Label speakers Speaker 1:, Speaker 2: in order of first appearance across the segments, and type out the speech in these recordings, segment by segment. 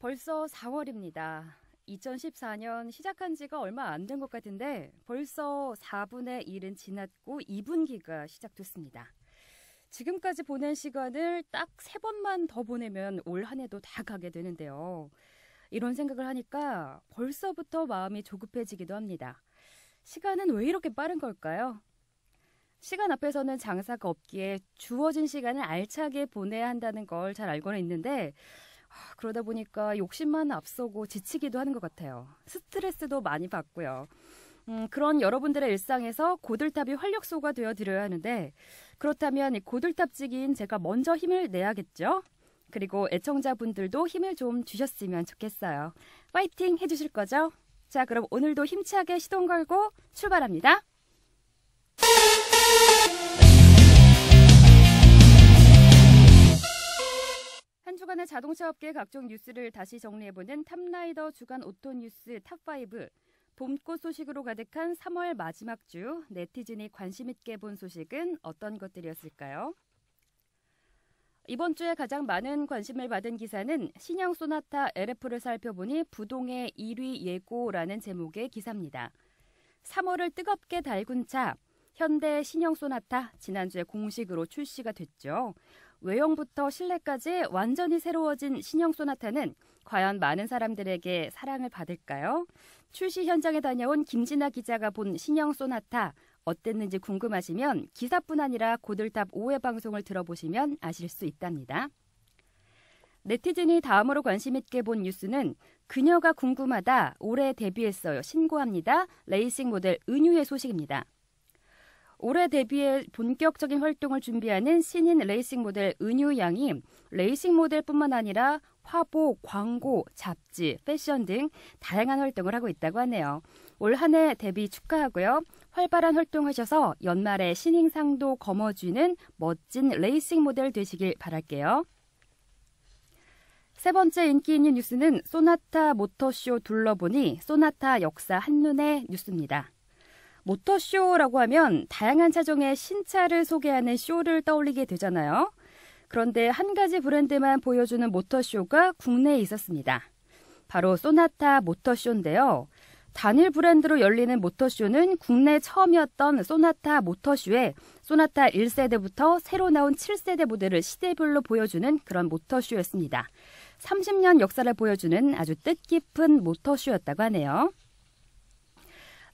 Speaker 1: 벌써 4월입니다. 2014년 시작한 지가 얼마 안 된 것 같은데 벌써 4분의 1은 지났고 2분기가 시작됐습니다. 지금까지 보낸 시간을 딱 3번만 더 보내면 올 한 해도 다 가게 되는데요. 이런 생각을 하니까 벌써부터 마음이 조급해지기도 합니다. 시간은 왜 이렇게 빠른 걸까요? 시간 앞에서는 장사가 없기에 주어진 시간을 알차게 보내야 한다는 걸 잘 알고는 있는데 그러다 보니까 욕심만 앞서고 지치기도 하는 것 같아요. 스트레스도 많이 받고요. 그런 여러분들의 일상에서 고들탑이 활력소가 되어드려야 하는데 그렇다면 고들탑지기인 제가 먼저 힘을 내야겠죠? 그리고 애청자분들도 힘을 좀 주셨으면 좋겠어요. 파이팅 해주실 거죠? 자, 그럼 오늘도 힘차게 시동 걸고 출발합니다. 한 주간의 자동차 업계 각종 뉴스를 다시 정리해보는 탑라이더 주간 오토뉴스 탑5. 봄꽃 소식으로 가득한 3월 마지막 주 네티즌이 관심 있게 본 소식은 어떤 것들이었을까요? 이번 주에 가장 많은 관심을 받은 기사는 신형 소나타 LF를 살펴보니 부동의 1위 예고라는 제목의 기사입니다. 3월을 뜨겁게 달군 차, 현대 신형 소나타 지난주에 공식으로 출시가 됐죠. 외형부터 실내까지 완전히 새로워진 신형 소나타는 과연 많은 사람들에게 사랑을 받을까요? 출시 현장에 다녀온 김진아 기자가 본 신형 소나타 어땠는지 궁금하시면 기사뿐 아니라 고들탑 5회 방송을 들어보시면 아실 수 있답니다. 네티즌이 다음으로 관심 있게 본 뉴스는 그녀가 궁금하다, 올해 데뷔했어요, 신고합니다, 레이싱 모델 은유의 소식입니다. 올해 데뷔해 본격적인 활동을 준비하는 신인 레이싱 모델 은유 양이 레이싱 모델뿐만 아니라 화보, 광고, 잡지, 패션 등 다양한 활동을 하고 있다고 하네요. 올 한 해 데뷔 축하하고요. 활발한 활동하셔서 연말에 신인상도 거머쥐는 멋진 레이싱 모델 되시길 바랄게요. 세 번째 인기 있는 뉴스는 소나타 모터쇼 둘러보니 소나타 역사 한눈에 뉴스입니다. 모터쇼라고 하면 다양한 차종의 신차를 소개하는 쇼를 떠올리게 되잖아요. 그런데 한 가지 브랜드만 보여주는 모터쇼가 국내에 있었습니다. 바로 소나타 모터쇼인데요. 단일 브랜드로 열리는 모터쇼는 국내 처음이었던 소나타 모터쇼에 소나타 1세대부터 새로 나온 7세대 모델을 시대별로 보여주는 그런 모터쇼였습니다. 30년 역사를 보여주는 아주 뜻깊은 모터쇼였다고 하네요.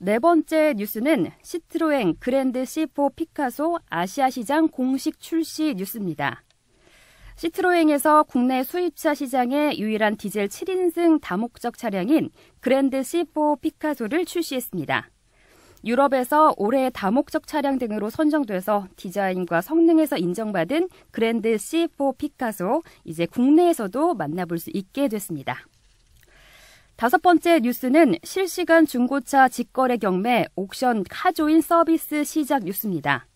Speaker 1: 네 번째 뉴스는 시트로엥 그랜드 C4 피카소 아시아 시장 공식 출시 뉴스입니다. 시트로엥에서 국내 수입차 시장의 유일한 디젤 7인승 다목적 차량인 그랜드 C4 피카소를 출시했습니다. 유럽에서 올해의 다목적 차량 등으로 선정돼서 디자인과 성능에서 인정받은 그랜드 C4 피카소, 이제 국내에서도 만나볼 수 있게 됐습니다. 다섯 번째 뉴스는 실시간 중고차 직거래 경매 옥션 카조인 서비스 시작 뉴스입니다.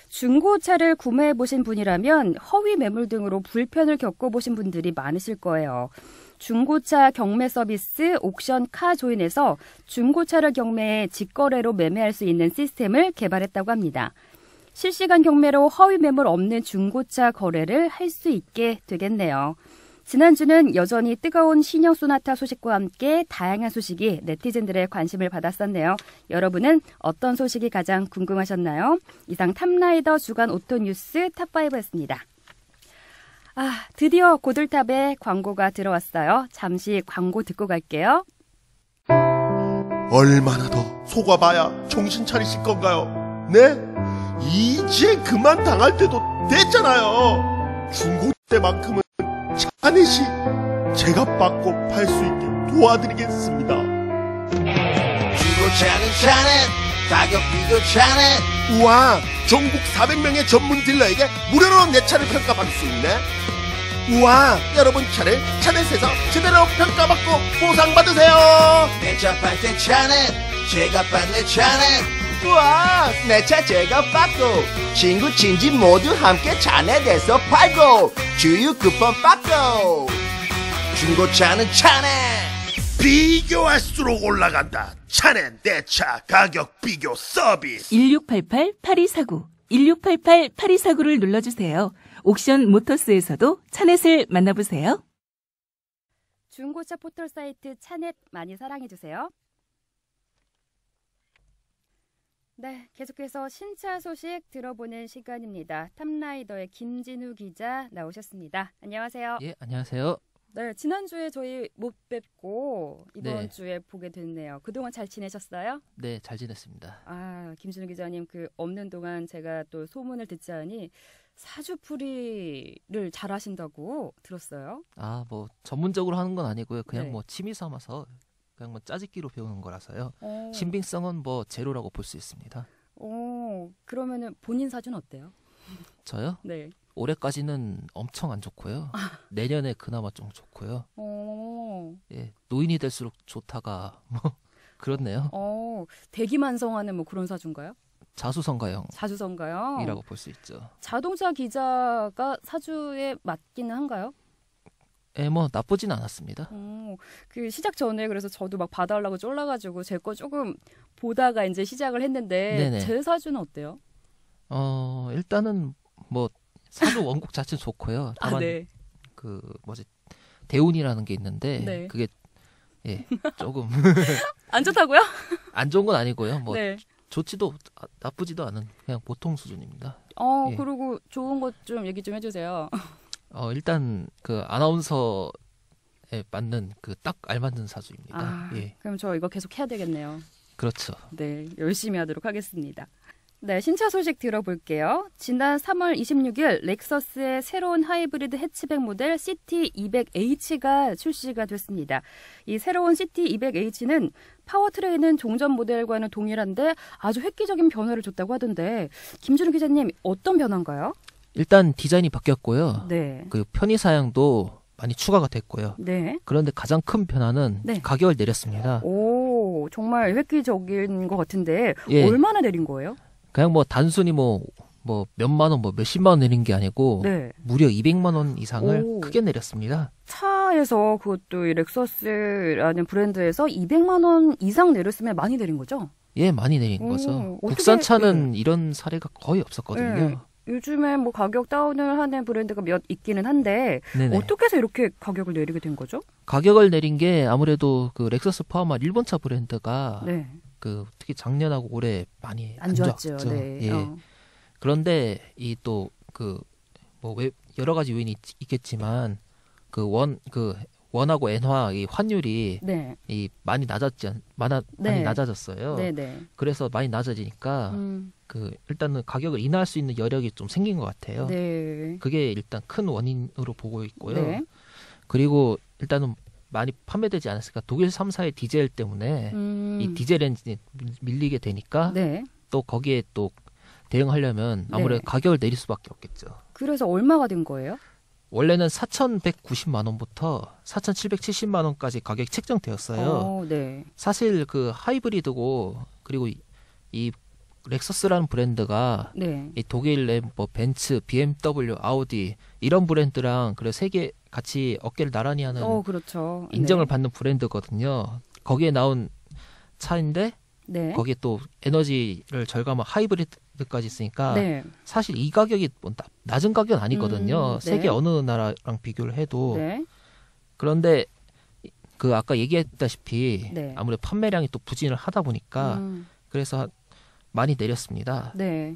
Speaker 1: 중고차를 구매해보신 분이라면 허위 매물 등으로 불편을 겪어보신 분들이 많으실 거예요. 중고차 경매 서비스 옥션 카조인에서 중고차를 경매해 직거래로 매매할 수 있는 시스템을 개발했다고 합니다. 실시간 경매로 허위 매물 없는 중고차 거래를 할 수 있게 되겠네요. 지난주는 여전히 뜨거운 신형 소나타 소식과 함께 다양한 소식이 네티즌들의 관심을 받았었네요. 여러분은 어떤 소식이 가장 궁금하셨나요? 이상 탑라이더 주간 오토뉴스 탑5였습니다. 드디어 고들탑에 광고가 들어왔어요. 잠시 광고 듣고 갈게요.
Speaker 2: 얼마나 더 속아봐야 정신 차리실 건가요? 네? 이제 그만 당할 때도 됐잖아요. 중고 때만큼은 차넷이 제가 받고 팔 수 있게 도와드리겠습니다.
Speaker 3: 중고차는 차넷, 가격 비교 차넷.
Speaker 2: 우와, 전국 400명의 전문 딜러에게 무료로 내 차를 평가받을 수 있네. 우와, 여러분 차를 차넷에서 제대로 평가받고 보상받으세요.
Speaker 3: 내 차 팔 때 차넷, 제가 받네 차넷.
Speaker 4: 우와, 내 차 제가 받고 친구 친지 모두 함께 차넷에서 팔고 주유 쿠폰 받고.
Speaker 3: 중고차는 차넷.
Speaker 2: 비교할수록 올라간다. 차넷 내 차 가격 비교 서비스.
Speaker 5: 1688-8249 1688-8249를 눌러주세요. 옥션 모터스에서도 차넷을 만나보세요.
Speaker 1: 중고차 포털 사이트 차넷 많이 사랑해주세요. 네, 계속해서 신차 소식 들어보는 시간입니다. 탑라이더의 김진우 기자 나오셨습니다. 안녕하세요.
Speaker 6: 예, 안녕하세요.
Speaker 1: 네, 지난주에 저희 못 뵙고 이번
Speaker 6: 네.
Speaker 1: 주에 보게 됐네요. 그동안 잘 지내셨어요?
Speaker 6: 네, 잘 지냈습니다.
Speaker 1: 아, 김진우 기자님 그 없는 동안 제가 또 소문을 듣지 않으니 사주풀이를 잘 하신다고 들었어요.
Speaker 6: 아, 뭐 전문적으로 하는 건 아니고요. 그냥
Speaker 1: 네.
Speaker 6: 뭐 취미 삼아서 그냥 뭐 짜집기로 배우는 거라서요.
Speaker 1: 어,
Speaker 6: 신빙성은 뭐 제로라고 볼 수 있습니다.
Speaker 1: 그러면은 본인 사주는 어때요?
Speaker 6: 저요?
Speaker 1: 네.
Speaker 6: 올해까지는 엄청 안 좋고요. 내년에 그나마 좀 좋고요. 예, 노인이 될수록 좋다가 뭐 그렇네요.
Speaker 1: 대기만성하는 뭐 그런 사주인가요?
Speaker 6: 자수성가형이라고
Speaker 1: 사주선가요?
Speaker 6: 볼 수 있죠.
Speaker 1: 자동차 기자가 사주에 맞기는 한가요?
Speaker 6: 예, 뭐 나쁘진 않았습니다.
Speaker 1: 그 시작 전에 그래서 저도 막 봐달라고 쫄라가지고 제 거 조금 보다가 이제 시작을 했는데
Speaker 6: 네네.
Speaker 1: 제 사주는 어때요?
Speaker 6: 일단은 뭐 사주 원곡 자체는 좋고요. 다만
Speaker 1: 네.
Speaker 6: 그 뭐지 대운이라는 게 있는데
Speaker 1: 네.
Speaker 6: 그게 예, 조금
Speaker 1: 안 좋다고요?
Speaker 6: 안 좋은 건 아니고요. 뭐
Speaker 1: 네.
Speaker 6: 좋지도 나쁘지도 않은 그냥 보통 수준입니다. 예.
Speaker 1: 그리고 좋은 것 좀 얘기 좀 해주세요.
Speaker 6: 일단 그 아나운서에 맞는 그 딱 알맞는 사주입니다.
Speaker 1: 아,
Speaker 6: 예,
Speaker 1: 그럼 저 이거 계속 해야 되겠네요.
Speaker 6: 그렇죠.
Speaker 1: 네, 열심히 하도록 하겠습니다. 네, 신차 소식 들어볼게요. 지난 3월 26일 렉서스의 새로운 하이브리드 해치백 모델 CT200H가 출시가 됐습니다. 이 새로운 CT200H는 파워트레인은 종전 모델과는 동일한데 아주 획기적인 변화를 줬다고 하던데 김준우 기자님 어떤 변화인가요?
Speaker 6: 일단 디자인이 바뀌었고요.
Speaker 1: 네.
Speaker 6: 그 편의 사양도 많이 추가가 됐고요.
Speaker 1: 네.
Speaker 6: 그런데 가장 큰 변화는
Speaker 1: 네.
Speaker 6: 가격을 내렸습니다.
Speaker 1: 오, 정말 획기적인 것 같은데
Speaker 6: 예.
Speaker 1: 얼마나 내린 거예요?
Speaker 6: 그냥 뭐 단순히 뭐 몇만 원, 뭐 몇십만 원 내린 게 아니고
Speaker 1: 네.
Speaker 6: 무려 200만 원 이상을
Speaker 1: 오.
Speaker 6: 크게 내렸습니다.
Speaker 1: 차에서 그것도 이 렉서스라는 브랜드에서 200만 원 이상 내렸으면 많이 내린 거죠?
Speaker 6: 예, 많이 내린
Speaker 1: 오,
Speaker 6: 거죠.
Speaker 1: 어떻게-
Speaker 6: 국산차는 이런 사례가 거의 없었거든요.
Speaker 1: 네. 요즘에 뭐 가격 다운을 하는 브랜드가 몇 있기는 한데
Speaker 6: 네네.
Speaker 1: 어떻게 해서 이렇게 가격을 내리게 된 거죠?
Speaker 6: 가격을 내린 게 아무래도 그 렉서스 포함한 일본차 브랜드가
Speaker 1: 네,
Speaker 6: 그 특히 작년하고 올해 많이
Speaker 1: 안 좋았죠. 네.
Speaker 6: 예. 그런데 이 또 그 뭐 여러 가지 요인이 있겠지만 그 원하고 엔화 이 환율이
Speaker 1: 네,
Speaker 6: 이 많이 많이
Speaker 1: 네.
Speaker 6: 낮아졌어요.
Speaker 1: 네, 네.
Speaker 6: 그래서 많이 낮아지니까 그 일단은 가격을 인하할 수 있는 여력이 좀 생긴 것 같아요.
Speaker 1: 네.
Speaker 6: 그게 일단 큰 원인으로 보고 있고요.
Speaker 1: 네.
Speaker 6: 그리고 일단은 많이 판매되지 않았으니까 독일 3사의 디젤 때문에 이 디젤 엔진이 밀리게 되니까
Speaker 1: 네.
Speaker 6: 또 거기에 또 대응하려면 아무래도
Speaker 1: 네.
Speaker 6: 가격을 내릴 수밖에 없겠죠.
Speaker 1: 그래서 얼마가 된 거예요?
Speaker 6: 원래는 4,190만 원부터 4,770만 원까지 가격이 책정되었어요.
Speaker 1: 네.
Speaker 6: 사실 그 하이브리드고 그리고 이 렉서스라는 브랜드가
Speaker 1: 네.
Speaker 6: 이 독일의 뭐 벤츠, BMW, 아우디 이런 브랜드랑 그리고 세계 같이 어깨를 나란히 하는
Speaker 1: 그렇죠.
Speaker 6: 인정을
Speaker 1: 네.
Speaker 6: 받는 브랜드거든요. 거기에 나온 차인데
Speaker 1: 네.
Speaker 6: 거기에 또 에너지를 절감한 하이브리드까지 있으니까
Speaker 1: 네.
Speaker 6: 사실 이 가격이 뭐 낮은 가격은 아니거든요.
Speaker 1: 네.
Speaker 6: 세계 어느 나라랑 비교를 해도.
Speaker 1: 네.
Speaker 6: 그런데 그 아까 얘기했다시피
Speaker 1: 네.
Speaker 6: 아무래도 판매량이 또 부진을 하다 보니까 그래서 많이 내렸습니다.
Speaker 1: 네.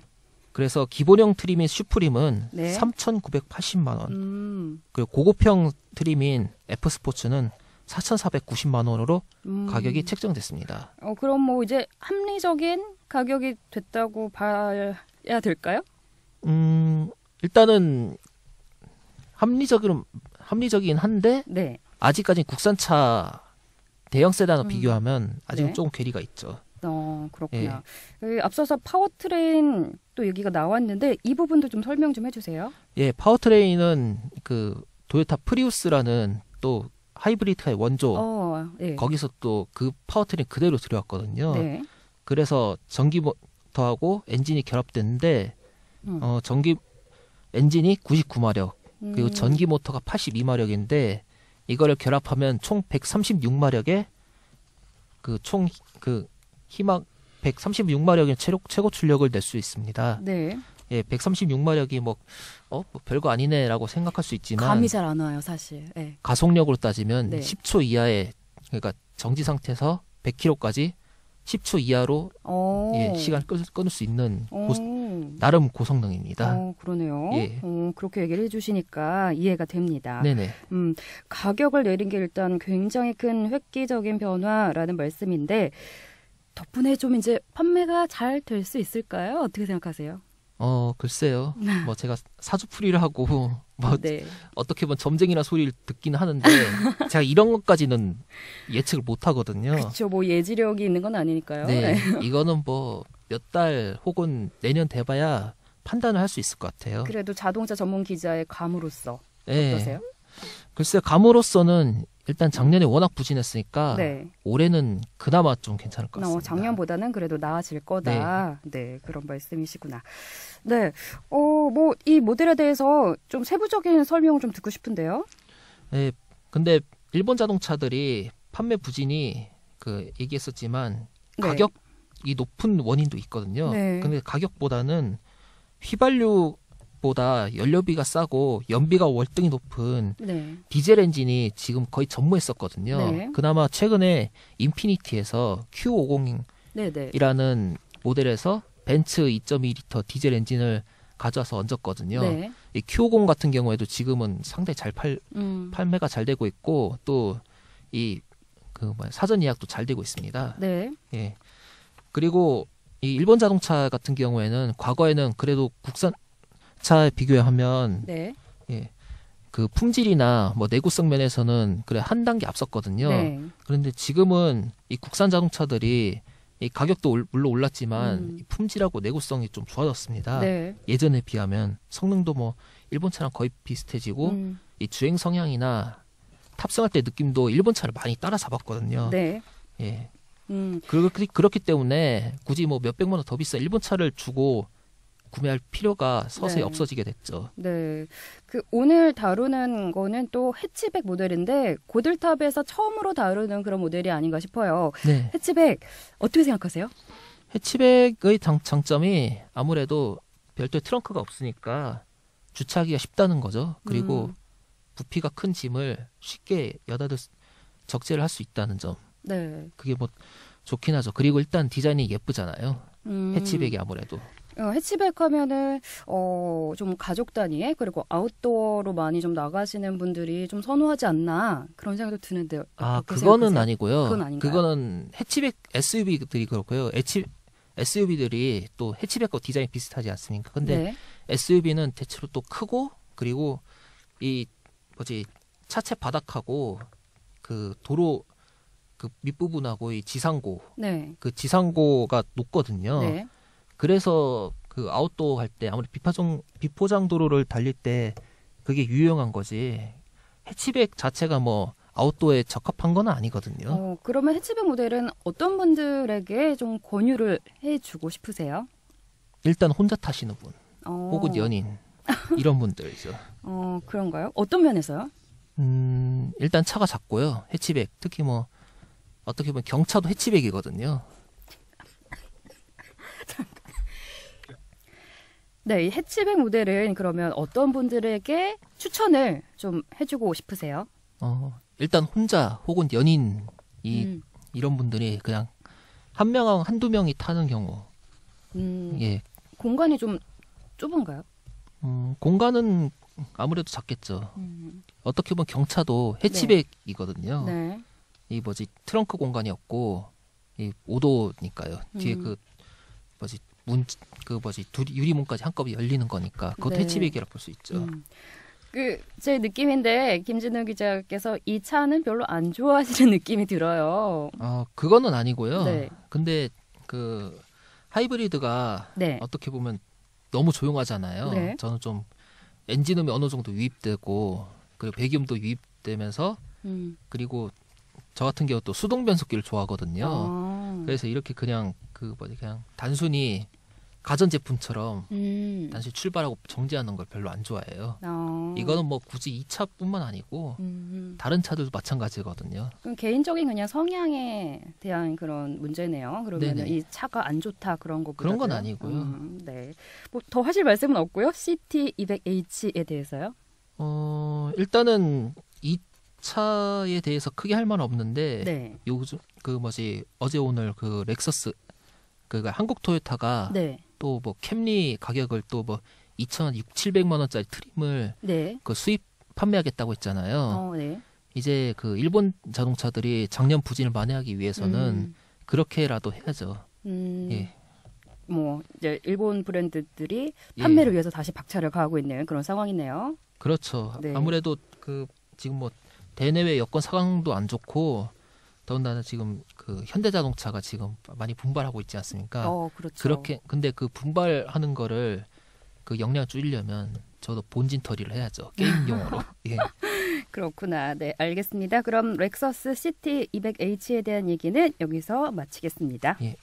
Speaker 6: 그래서 기본형 트림인 슈프림은
Speaker 1: 네.
Speaker 6: 3,980만 원, 그리고 고급형 트림인 F스포츠는 4,490만 원으로 가격이 책정됐습니다.
Speaker 1: 그럼 뭐 이제 합리적인 가격이 됐다고 봐야 될까요?
Speaker 6: 일단은 합리적이긴 한데
Speaker 1: 네.
Speaker 6: 아직까지 국산차 대형 세단과 비교하면 아직은
Speaker 1: 네.
Speaker 6: 조금 괴리가 있죠.
Speaker 1: 그렇구나. 앞서서 파워트레인 또 얘기가 나왔는데 이 부분도 좀 설명 좀 해주세요.
Speaker 6: 예, 파워트레인은 그 도요타 프리우스라는 또 하이브리드의 원조
Speaker 1: 네.
Speaker 6: 거기서 또 그 파워트레인 그대로 들여왔거든요.
Speaker 1: 네.
Speaker 6: 그래서 전기 모터하고 엔진이 결합됐는데 전기 엔진이 99마력 그리고 전기 모터가 82마력인데 이거를 결합하면 총 136마력의 희망 136마력의 최고 출력을 낼 수 있습니다.
Speaker 1: 네.
Speaker 6: 예, 136마력이 뭐 별거 아니네라고 생각할 수 있지만
Speaker 1: 감이 잘 안 와요, 사실. 네.
Speaker 6: 가속력으로 따지면
Speaker 1: 네.
Speaker 6: 10초 이하에 그러니까 정지 상태에서 100km까지 10초 이하로 예, 시간 끊을 수 있는 나름 고성능입니다.
Speaker 1: 그러네요.
Speaker 6: 예.
Speaker 1: 그렇게 얘기를 해주시니까 이해가 됩니다.
Speaker 6: 네네.
Speaker 1: 가격을 내린 게 일단 굉장히 큰 획기적인 변화라는 말씀인데 덕분에 좀 이제 판매가 잘 될 수 있을까요? 어떻게 생각하세요?
Speaker 6: 글쎄요. 뭐 제가 사주풀이를 하고 뭐
Speaker 1: 네.
Speaker 6: 어떻게 보면 점쟁이나 소리를 듣긴 하는데 제가 이런 것까지는 예측을 못 하거든요.
Speaker 1: 그렇죠. 뭐 예지력이 있는 건 아니니까요.
Speaker 6: 네. 이거는 뭐 몇 달 혹은 내년 돼봐야 판단을 할 수 있을 것 같아요.
Speaker 1: 그래도 자동차 전문 기자의 감으로서
Speaker 6: 네.
Speaker 1: 어떠세요?
Speaker 6: 글쎄 감으로서는 일단 작년에 워낙 부진했으니까
Speaker 1: 네.
Speaker 6: 올해는 그나마 좀 괜찮을 것 같습니다.
Speaker 1: 작년보다는 그래도 나아질 거다. 네, 그런 말씀이시구나. 네, 뭐 이 모델에 대해서 좀 세부적인 설명을 좀 듣고 싶은데요.
Speaker 6: 네, 근데 일본 자동차들이 판매 부진이 얘기했었지만
Speaker 1: 네.
Speaker 6: 가격이 높은 원인도 있거든요.
Speaker 1: 네.
Speaker 6: 근데 가격보다는 휘발유보다 연료비가 싸고 연비가 월등히 높은
Speaker 1: 네.
Speaker 6: 디젤 엔진이 지금 거의 전무했었거든요.
Speaker 1: 네.
Speaker 6: 그나마 최근에 인피니티에서 Q50이라는
Speaker 1: 네.
Speaker 6: 모델에서 벤츠 2.2리터 디젤 엔진을 가져와서 얹었거든요.
Speaker 1: 네.
Speaker 6: 이 Q50 같은 경우에도 지금은 상당히 잘 판매가 잘 되고 있고 또 이 사전 예약도 잘 되고 있습니다.
Speaker 1: 네.
Speaker 6: 예. 그리고 이 일본 자동차 같은 경우에는 과거에는 그래도 국산차에 비교하면
Speaker 1: 네.
Speaker 6: 예. 그 품질이나 뭐 내구성 면에서는 그래 한 단계 앞섰거든요.
Speaker 1: 네.
Speaker 6: 그런데 지금은 이 국산 자동차들이 이 가격도 물론 올랐지만 이 품질하고 내구성이 좀 좋아졌습니다.
Speaker 1: 네.
Speaker 6: 예전에 비하면 성능도 뭐 일본 차랑 거의 비슷해지고 이 주행 성향이나 탑승할 때 느낌도 일본 차를 많이 따라잡았거든요.
Speaker 1: 네.
Speaker 6: 예.
Speaker 1: 음.
Speaker 6: 그렇기 때문에 굳이 뭐 몇백만 원 더 비싼 일본 차를 주고 구매할 필요가 서서히
Speaker 1: 네.
Speaker 6: 없어지게 됐죠.
Speaker 1: 네. 오늘 다루는 거는 또 해치백 모델인데 고들탑에서 처음으로 다루는 그런 모델이 아닌가 싶어요.
Speaker 6: 네.
Speaker 1: 해치백 어떻게 생각하세요?
Speaker 6: 해치백의 장점이 아무래도 별도의 트렁크가 없으니까 주차하기가 쉽다는 거죠. 그리고 부피가 큰 짐을 쉽게 적재를 할 수 있다는 점.
Speaker 1: 네.
Speaker 6: 그게 뭐 좋긴 하죠. 그리고 일단 디자인이 예쁘잖아요. 해치백이 아무래도.
Speaker 1: 해치백 하면은 좀 가족 단위에 그리고 아웃도어로 많이 좀 나가시는 분들이 좀 선호하지 않나 그런 생각도 드는데 어떻게
Speaker 6: 그거는
Speaker 1: 생각하세요?
Speaker 6: 아니고요.
Speaker 1: 그건 아닌가요?
Speaker 6: 그거는 해치백 SUV들이 그렇고요. SUV들이 또 해치백과 디자인이 비슷하지 않습니까? 근데
Speaker 1: 네.
Speaker 6: SUV는 대체로 또 크고 그리고 차체 바닥하고 그 도로 그 밑부분하고 이 지상고
Speaker 1: 네.
Speaker 6: 그 지상고가 높거든요.
Speaker 1: 네.
Speaker 6: 그래서 그 아웃도어 할 때 아무리 비포장 도로를 달릴 때 그게 유용한 거지. 해치백 자체가 뭐 아웃도어에 적합한 건 아니거든요.
Speaker 1: 그러면 해치백 모델은 어떤 분들에게 좀 권유를 해주고 싶으세요?
Speaker 6: 일단 혼자 타시는 분, 혹은 연인 이런 분들이죠.
Speaker 1: 그런가요? 어떤 면에서요?
Speaker 6: 일단 차가 작고요. 해치백 특히 뭐 어떻게 보면 경차도 해치백이거든요.
Speaker 1: 네, 이 해치백 모델은 그러면 어떤 분들에게 추천을 좀 해주고 싶으세요?
Speaker 6: 일단 혼자 혹은 연인 이런 분들이 그냥 한두 명이 타는 경우. 예.
Speaker 1: 공간이 좀 좁은가요?
Speaker 6: 공간은 아무래도 작겠죠. 어떻게 보면 경차도 해치백이거든요.
Speaker 1: 네.
Speaker 6: 이 트렁크 공간이 없고 이 5도니까요. 뒤에 유리문까지 한꺼번에 열리는 거니까 그것도
Speaker 1: 네.
Speaker 6: 해치백이라 볼 수 있죠.
Speaker 1: 제 느낌인데 김진우 기자께서 이 차는 별로 안 좋아하시는 느낌이 들어요.
Speaker 6: 그거는 아니고요.
Speaker 1: 네.
Speaker 6: 근데 그 하이브리드가
Speaker 1: 네.
Speaker 6: 어떻게 보면 너무 조용하잖아요.
Speaker 1: 네.
Speaker 6: 저는 좀 엔진음이 어느 정도 유입되고 그리고 배기음도 유입되면서 그리고 저 같은 경우 또 수동 변속기를 좋아하거든요. 그래서 이렇게 그냥 단순히 가전제품처럼 단순히 출발하고 정지하는 걸 별로 안 좋아해요. 이거는 뭐 굳이 이 차뿐만 아니고 다른 차들도 마찬가지거든요.
Speaker 1: 그럼 개인적인 그냥 성향에 대한 그런 문제네요. 그러면 이 차가 안 좋다 그런 거보다
Speaker 6: 그런 건 아니고요.
Speaker 1: 네. 뭐 더 하실 말씀은 없고요. CT200H에 대해서요?
Speaker 6: 일단은 이 차에 대해서 크게 할 말은 없는데
Speaker 1: 네.
Speaker 6: 요즘 어제 오늘 그 렉서스 한국 토요타가
Speaker 1: 네.
Speaker 6: 또 뭐 캠리 가격을 또 뭐 2,600~700만 원짜리 트림을
Speaker 1: 네.
Speaker 6: 그 수입 판매하겠다고 했잖아요.
Speaker 1: 네.
Speaker 6: 이제 그 일본 자동차들이 작년 부진을 만회하기 위해서는 그렇게라도 해야죠. 예.
Speaker 1: 뭐 이제 일본 브랜드들이 판매를 위해서 다시 박차를 가하고 있는 그런 상황이네요.
Speaker 6: 그렇죠.
Speaker 1: 네.
Speaker 6: 아무래도 그 지금 뭐 대내외 여건 상황도 안 좋고 더군다나 지금 그 현대자동차가 지금 많이 분발하고 있지 않습니까?
Speaker 1: 그렇죠.
Speaker 6: 그렇게 근데 그 분발하는 거를 그 역량 줄이려면 저도 본진 처리를 해야죠. 게임용으로. 예.
Speaker 1: 그렇구나. 네, 알겠습니다. 그럼 렉서스 CT200H에 대한 얘기는 여기서 마치겠습니다.
Speaker 6: 예.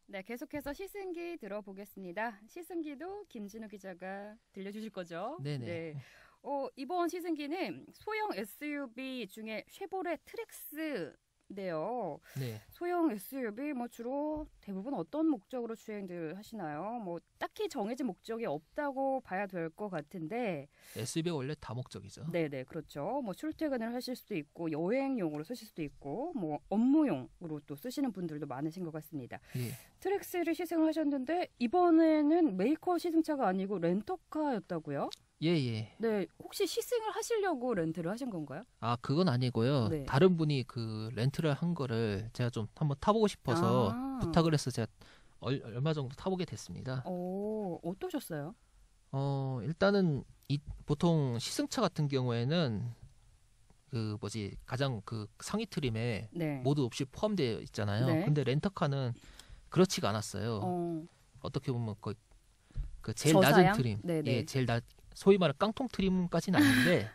Speaker 1: 네, 계속해서 시승기 들어보겠습니다. 시승기도 김진우 기자가 들려주실 거죠?
Speaker 6: 네네.
Speaker 1: 네. 이번 시승기는 소형 SUV 중에 쉐보레 트랙스인데요.
Speaker 6: 네.
Speaker 1: 소형 SUV 뭐 주로 대부분 어떤 목적으로 주행들 하시나요? 뭐 딱히 정해진 목적이 없다고 봐야 될 것 같은데.
Speaker 6: SUV가 원래 다목적이죠.
Speaker 1: 네네, 그렇죠. 뭐 출퇴근을 하실 수도 있고 여행용으로 쓰실 수도 있고 뭐 업무용으로 또 쓰시는 분들도 많으신 것 같습니다.
Speaker 6: 예.
Speaker 1: 트랙스를 시승을 하셨는데 이번에는 메이커 시승차가 아니고 렌터카였다고요?
Speaker 6: 예.
Speaker 1: 네, 혹시 시승을 하시려고 렌트를 하신 건가요?
Speaker 6: 아, 그건 아니고요.
Speaker 1: 네.
Speaker 6: 다른 분이 그 렌트를 한 거를 제가 좀 한번 타보고 싶어서 부탁을 해서 제가 얼마 정도 타보게 됐습니다.
Speaker 1: 어떠셨어요?
Speaker 6: 일단은 보통 시승차 같은 경우에는 가장 그 상위 트림에
Speaker 1: 네.
Speaker 6: 모드 옵션이 포함되어 있잖아요.
Speaker 1: 네.
Speaker 6: 근데 렌터카는 그렇지가 않았어요. 어떻게 보면 그 제일 낮은
Speaker 1: 저사양?
Speaker 6: 트림,
Speaker 1: 네네.
Speaker 6: 예, 소위 말하는 깡통 트림까지는 아닌데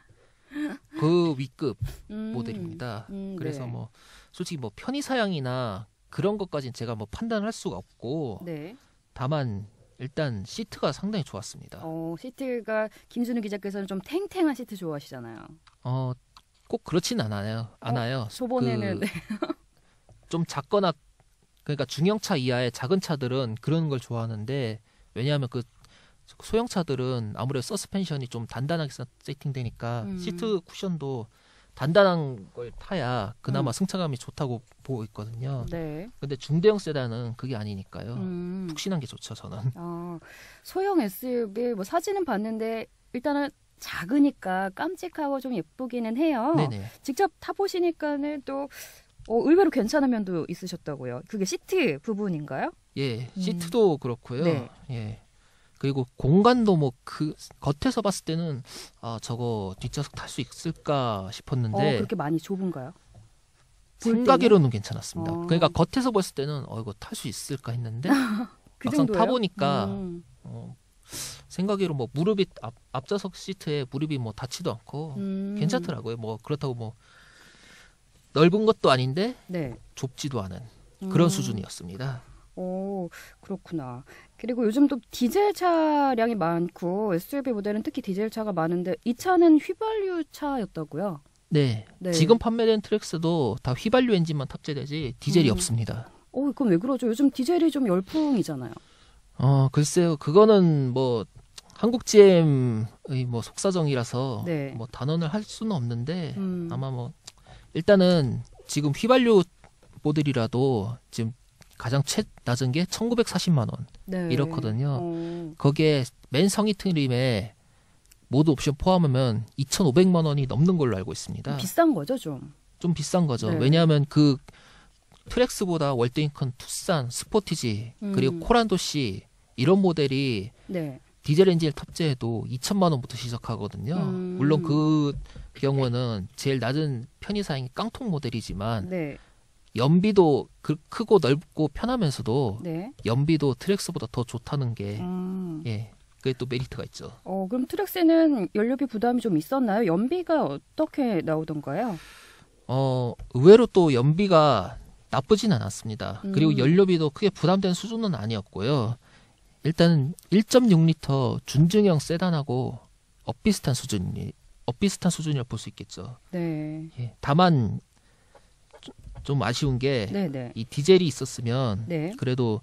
Speaker 6: 그 위급 모델입니다. 그래서
Speaker 1: 네.
Speaker 6: 뭐 솔직히 뭐 편의 사양이나 그런 것까지는 제가 뭐 판단할 수가 없고
Speaker 1: 네.
Speaker 6: 다만 일단 시트가 상당히 좋았습니다.
Speaker 1: 시트가 김준우 기자께서는 좀 탱탱한 시트 좋아하시잖아요.
Speaker 6: 꼭 그렇진 않아요.
Speaker 1: 저번에는
Speaker 6: 좀 작거나 그러니까 중형차 이하의 작은 차들은 그런 걸 좋아하는데 왜냐하면 그 소형차들은 아무래도 서스펜션이 좀 단단하게 세팅되니까 시트 쿠션도 단단한 걸 타야 그나마 승차감이 좋다고 보고 있거든요.
Speaker 1: 네.
Speaker 6: 근데 중대형 세단은 그게 아니니까요. 푹신한 게 좋죠, 저는.
Speaker 1: 소형 SUV 뭐 사진은 봤는데 일단은 작으니까 깜찍하고 좀 예쁘기는 해요.
Speaker 6: 네네.
Speaker 1: 직접 타보시니까는 또 의외로 괜찮은 면도 있으셨다고요. 그게 시트 부분인가요?
Speaker 6: 예, 시트도 그렇고요.
Speaker 1: 네.
Speaker 6: 예. 그리고 공간도 뭐 그 겉에서 봤을 때는 저거 뒷좌석 탈 수 있을까 싶었는데
Speaker 1: 그렇게 많이 좁은가요?
Speaker 6: 생각으로는 괜찮았습니다. 그러니까
Speaker 1: 어.
Speaker 6: 겉에서 봤을 때는 이거 탈 수 있을까 했는데
Speaker 1: 그
Speaker 6: 막상
Speaker 1: 정도예요?
Speaker 6: 타보니까 생각으로 뭐 무릎이 앞좌석 시트에 무릎이 뭐 닿지도 않고 괜찮더라고요. 뭐 그렇다고 뭐 넓은 것도 아닌데
Speaker 1: 네.
Speaker 6: 좁지도 않은 그런 수준이었습니다.
Speaker 1: 그렇구나. 그리고 요즘 또 디젤 차량이 많고 SUV 모델은 특히 디젤 차가 많은데 이 차는 휘발유 차였다고요?
Speaker 6: 네.
Speaker 1: 네.
Speaker 6: 지금 판매된 트랙스도 다 휘발유 엔진만 탑재되지 디젤이 없습니다.
Speaker 1: 그럼 왜 그러죠? 요즘 디젤이 좀 열풍이잖아요.
Speaker 6: 글쎄요. 그거는 뭐 한국 GM의 뭐 속사정이라서
Speaker 1: 네.
Speaker 6: 뭐 단언을 할 수는 없는데 아마 뭐 일단은 지금 휘발유 모델이라도 지금 가장 낮은 게 1940만 원
Speaker 1: 네.
Speaker 6: 이렇거든요. 거기에 맨 상위 트림에 모드 옵션 포함하면 2,500만 원이 넘는 걸로 알고 있습니다.
Speaker 1: 비싼 거죠, 좀.
Speaker 6: 좀 비싼 거죠.
Speaker 1: 네.
Speaker 6: 왜냐하면 그 트랙스보다 월드잉컨, 투싼, 스포티지 그리고 코란도시 이런 모델이
Speaker 1: 네.
Speaker 6: 디젤 엔진을 탑재해도 2천만 원부터 시작하거든요. 물론 그 경우는 제일 낮은 편의사양이 깡통 모델이지만
Speaker 1: 네.
Speaker 6: 연비도 크고 넓고 편하면서도
Speaker 1: 네.
Speaker 6: 연비도 트랙스보다 더 좋다는 게
Speaker 1: 음.
Speaker 6: 그게 또 메리트가 있죠.
Speaker 1: 그럼 트랙스는 연료비 부담이 좀 있었나요? 연비가 어떻게 나오던가요?
Speaker 6: 의외로 또 연비가 나쁘진 않았습니다. 그리고 연료비도 크게 부담된 수준은 아니었고요. 일단 1.6리터 준중형 세단하고 엇비슷한 수준이라 볼 수 있겠죠.
Speaker 1: 네.
Speaker 6: 예, 다만 좀 아쉬운 게 이 디젤이 있었으면
Speaker 1: 네.
Speaker 6: 그래도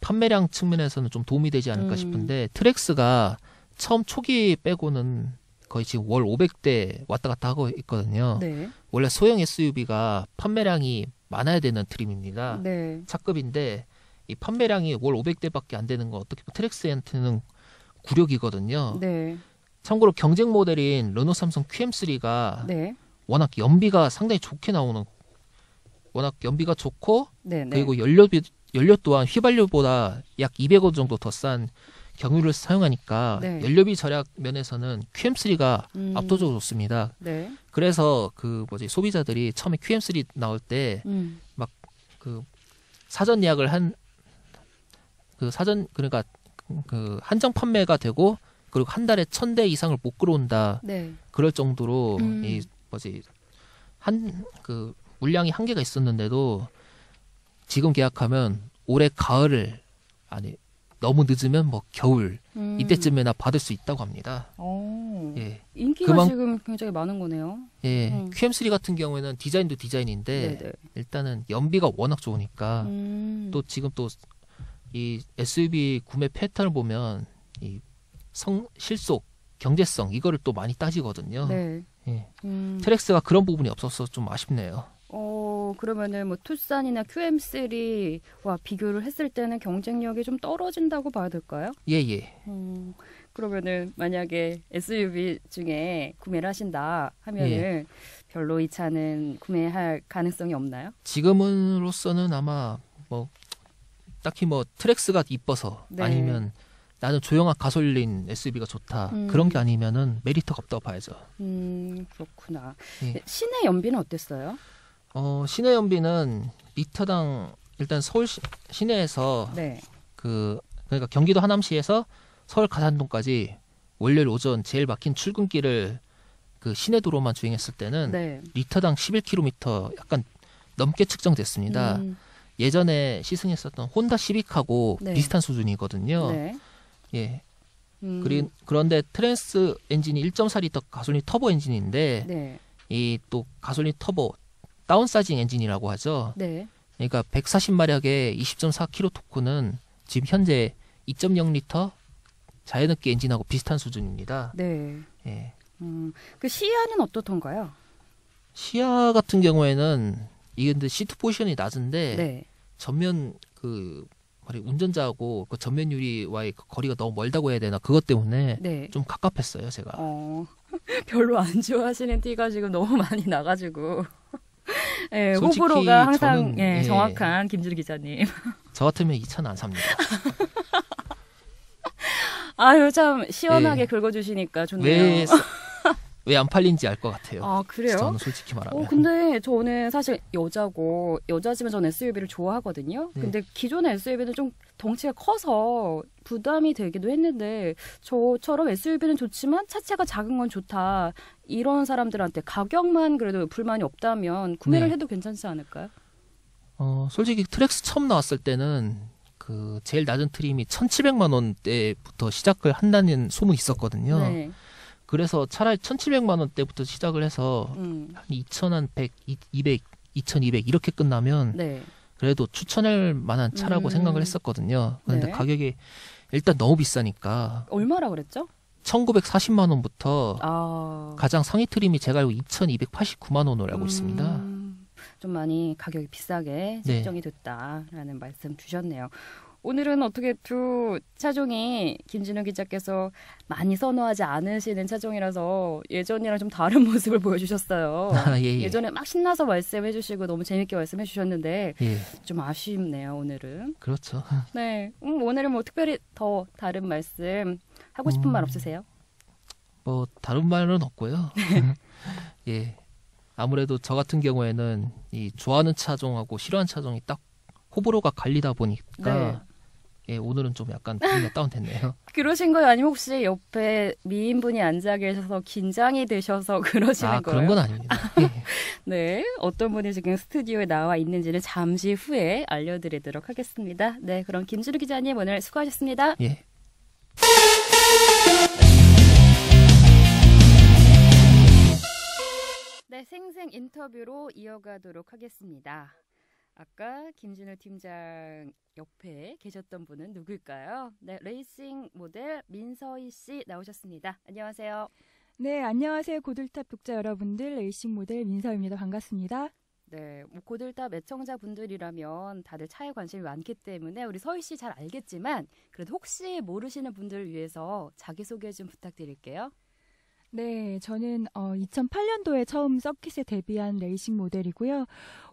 Speaker 6: 판매량 측면에서는 좀 도움이 되지 않을까 싶은데 트랙스가 처음 초기 빼고는 거의 지금 월 500대 왔다 갔다 하고 있거든요.
Speaker 1: 네.
Speaker 6: 원래 소형 SUV가 판매량이 많아야 되는 트림입니다.
Speaker 1: 네.
Speaker 6: 차급인데 이 판매량이 월 500대밖에 안 되는 거 어떻게 보면 트랙스한테는 굴욕이거든요.
Speaker 1: 네.
Speaker 6: 참고로 경쟁 모델인 르노 삼성 QM3가
Speaker 1: 네.
Speaker 6: 워낙 연비가 상당히 좋게 나오는 워낙 연비가 좋고
Speaker 1: 네.
Speaker 6: 그리고 연료 또한 휘발유보다 약 200원 정도 더 싼 경유를 사용하니까
Speaker 1: 네.
Speaker 6: 연료비 절약 면에서는 QM3가 압도적으로 좋습니다.
Speaker 1: 네.
Speaker 6: 그래서 소비자들이 처음에 QM3 나올 때 막 그 사전 예약을 그러니까 그 한정 판매가 되고 그리고 한 달에 1,000대 이상을 못 끌어온다.
Speaker 1: 네.
Speaker 6: 그럴 정도로 물량이 한계가 있었는데도 지금 계약하면 올해 가을을 너무 늦으면 겨울 이때쯤에나 받을 수 있다고 합니다. 예.
Speaker 1: 인기가 지금 굉장히 많은 거네요.
Speaker 6: 예. QM3 같은 경우에는 디자인도 디자인인데
Speaker 1: 네네.
Speaker 6: 일단은 연비가 워낙 좋으니까 또 지금 또 이 SUV 구매 패턴을 보면 이 실속, 경제성 이거를 또 많이 따지거든요.
Speaker 1: 네.
Speaker 6: 예. 트랙스가 그런 부분이 없어서 좀 아쉽네요.
Speaker 1: 그러면은 투싼이나 QM3와 비교를 했을 때는 경쟁력이 좀 떨어진다고 봐야 될까요?
Speaker 6: 예.
Speaker 1: 그러면은 만약에 SUV 중에 구매를 하신다 하면은 별로 이 차는 구매할 가능성이 없나요?
Speaker 6: 지금으로서는 아마 딱히 트랙스가 이뻐서
Speaker 1: 네.
Speaker 6: 아니면 나는 조용한 가솔린 SUV가 좋다 그런 게 아니면은 메리트가 없다고 봐야죠.
Speaker 1: 그렇구나.
Speaker 6: 예.
Speaker 1: 시내 연비는 어땠어요?
Speaker 6: 시내 연비는 리터당 일단 서울 시내에서
Speaker 1: 네.
Speaker 6: 그러니까 경기도 하남시에서 서울 가산동까지 월요일 오전 제일 막힌 출근길을 그 시내 도로만 주행했을 때는
Speaker 1: 네.
Speaker 6: 리터당 11km 약간 넘게 측정됐습니다. 예전에 시승했었던 혼다 시빅하고
Speaker 1: 네.
Speaker 6: 비슷한 수준이거든요.
Speaker 1: 네.
Speaker 6: 예. 그런데 트랜스 엔진이 1.4리터 가솔린 터보 엔진인데
Speaker 1: 네.
Speaker 6: 이 또 가솔린 터보 다운사이징 엔진이라고 하죠.
Speaker 1: 네.
Speaker 6: 그러니까 140마력의 20.4kg 토크는 지금 현재 2.0리터 자연흡기 엔진하고 비슷한 수준입니다.
Speaker 1: 네.
Speaker 6: 예.
Speaker 1: 그 시야는 어떻던가요?
Speaker 6: 시야 같은 경우에는 이게 근데 시트 포지션이 낮은데
Speaker 1: 네.
Speaker 6: 전면 운전자하고 그 전면 유리와의 그 거리가 너무 멀다고 해야 되나 그것 때문에
Speaker 1: 네.
Speaker 6: 좀 갑갑했어요 제가.
Speaker 1: 별로 안 좋아하시는 티가 지금 너무 많이 나가지고. 네,
Speaker 6: 솔직히
Speaker 1: 호불호가 항상
Speaker 6: 저는,
Speaker 1: 정확한 김준우 기자님.
Speaker 6: 저 같으면 이 차는 안 삽니다.
Speaker 1: 아유 참 시원하게 긁어주시니까 좋네요.
Speaker 6: 왜 안 팔린지 알 것 같아요.
Speaker 1: 아 그래요?
Speaker 6: 저는 솔직히 말하면.
Speaker 1: 근데 저는 사실 여자지만 저는 SUV를 좋아하거든요.
Speaker 6: 네.
Speaker 1: 근데 기존의 SUV는 좀 덩치가 커서 부담이 되기도 했는데 저처럼 SUV는 좋지만 차체가 작은 건 좋다. 이런 사람들한테 가격만 그래도 불만이 없다면 구매를 해도 괜찮지 않을까요?
Speaker 6: 솔직히 트랙스 처음 나왔을 때는 그 제일 낮은 트림이 1,700만 원대부터 시작을 한다는 소문이 있었거든요.
Speaker 1: 네.
Speaker 6: 그래서 차라리 1,700만 원대부터 시작을 해서 한 2,100, 200, 2,200 이렇게 끝나면
Speaker 1: 네.
Speaker 6: 그래도 추천할 만한 차라고 생각을 했었거든요. 그런데
Speaker 1: 네.
Speaker 6: 가격이 일단 너무 비싸니까
Speaker 1: 얼마라 그랬죠?
Speaker 6: 1,940만 원부터 가장 상위 트림이 제가 알고 2,289만 원으로 알고 있습니다.
Speaker 1: 좀 많이 가격이 비싸게
Speaker 6: 네.
Speaker 1: 책정이 됐다라는 말씀 주셨네요. 오늘은 어떻게 두 차종이 김진우 기자께서 많이 선호하지 않으시는 차종이라서 예전이랑 좀 다른 모습을 보여주셨어요.
Speaker 6: 예.
Speaker 1: 예전에 막 신나서 말씀해 주시고 너무 재밌게 말씀해 주셨는데
Speaker 6: 예.
Speaker 1: 좀 아쉽네요, 오늘은.
Speaker 6: 그렇죠.
Speaker 1: 네. 오늘은 특별히 더 다른 말씀 하고 싶은 말 없으세요?
Speaker 6: 다른 말은 없고요. 예. 아무래도 저 같은 경우에는 이 좋아하는 차종하고 싫어하는 차종이 딱 호불호가 갈리다 보니까
Speaker 1: 네.
Speaker 6: 예, 오늘은 좀 약간 분위기가 다운됐네요.
Speaker 1: 그러신 거예요? 아니면 혹시 옆에 미인분이 앉아 계셔서 긴장이 되셔서 그러시는 거예요?
Speaker 6: 그런 건 아닙니다.
Speaker 1: 네, 어떤 분이 지금 스튜디오에 나와 있는지는 잠시 후에 알려드리도록 하겠습니다. 네, 그럼 김준우 기자님 오늘 수고하셨습니다.
Speaker 6: 예.
Speaker 1: 네, 생생 인터뷰로 이어가도록 하겠습니다. 아까 김준우 팀장 옆에 계셨던 분은 누굴까요? 네, 레이싱 모델 민서희 씨 나오셨습니다. 안녕하세요.
Speaker 7: 네, 안녕하세요. 고들탑 독자 여러분들. 레이싱 모델 민서희입니다. 반갑습니다.
Speaker 1: 네, 뭐 고들탑 애청자분들이라면 다들 차에 관심이 많기 때문에 우리 서희 씨 잘 알겠지만 그래도 혹시 모르시는 분들을 위해서 자기소개 좀 부탁드릴게요.
Speaker 7: 네, 저는 2008년도에 처음 서킷에 데뷔한 레이싱 모델이고요.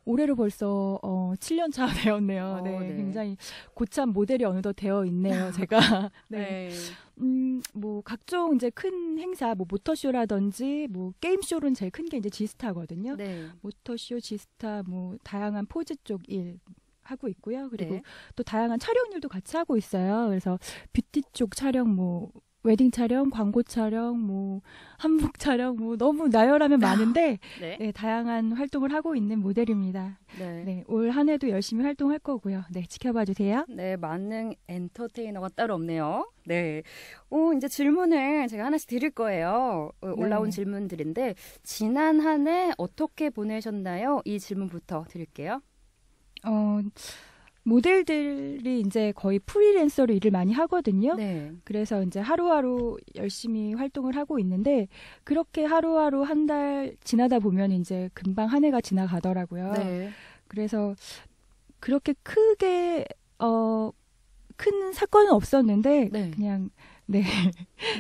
Speaker 7: 올해로 벌써 7년 차 되었네요. 네,
Speaker 1: 네.
Speaker 7: 굉장히 고참 모델이 어느덧 되어 있네요, 제가.
Speaker 1: 네.
Speaker 7: 뭐 각종 이제 큰 행사, 뭐 모터쇼라든지 뭐 게임쇼는 제일 큰 게 이제 지스타거든요.
Speaker 1: 네.
Speaker 7: 모터쇼, 지스타, 뭐 다양한 포즈 쪽 일 하고 있고요. 그리고
Speaker 1: 네.
Speaker 7: 또 다양한 촬영 일도 같이 하고 있어요. 그래서 뷰티 쪽 촬영, 뭐 웨딩 촬영, 광고 촬영, 뭐 한복 촬영, 뭐 너무 나열하면 많은데
Speaker 1: 네.
Speaker 7: 네, 다양한 활동을 하고 있는 모델입니다.
Speaker 1: 네.
Speaker 7: 네, 올 한 해도 열심히 활동할 거고요. 네, 지켜봐 주세요.
Speaker 1: 네, 만능 엔터테이너가 따로 없네요. 네. 이제 질문을 제가 하나씩 드릴 거예요. 올라온
Speaker 7: 네.
Speaker 1: 질문들인데, 지난 한 해 어떻게 보내셨나요? 이 질문부터 드릴게요.
Speaker 7: 모델들이 이제 거의 프리랜서로 일을 많이 하거든요.
Speaker 1: 네.
Speaker 7: 그래서 이제 하루하루 열심히 활동을 하고 있는데 그렇게 하루하루 한 달 지나다 보면 이제 금방 한 해가 지나가더라고요.
Speaker 1: 네.
Speaker 7: 그래서 그렇게 크게 큰 사건은 없었는데
Speaker 1: 네.
Speaker 7: 그냥 네.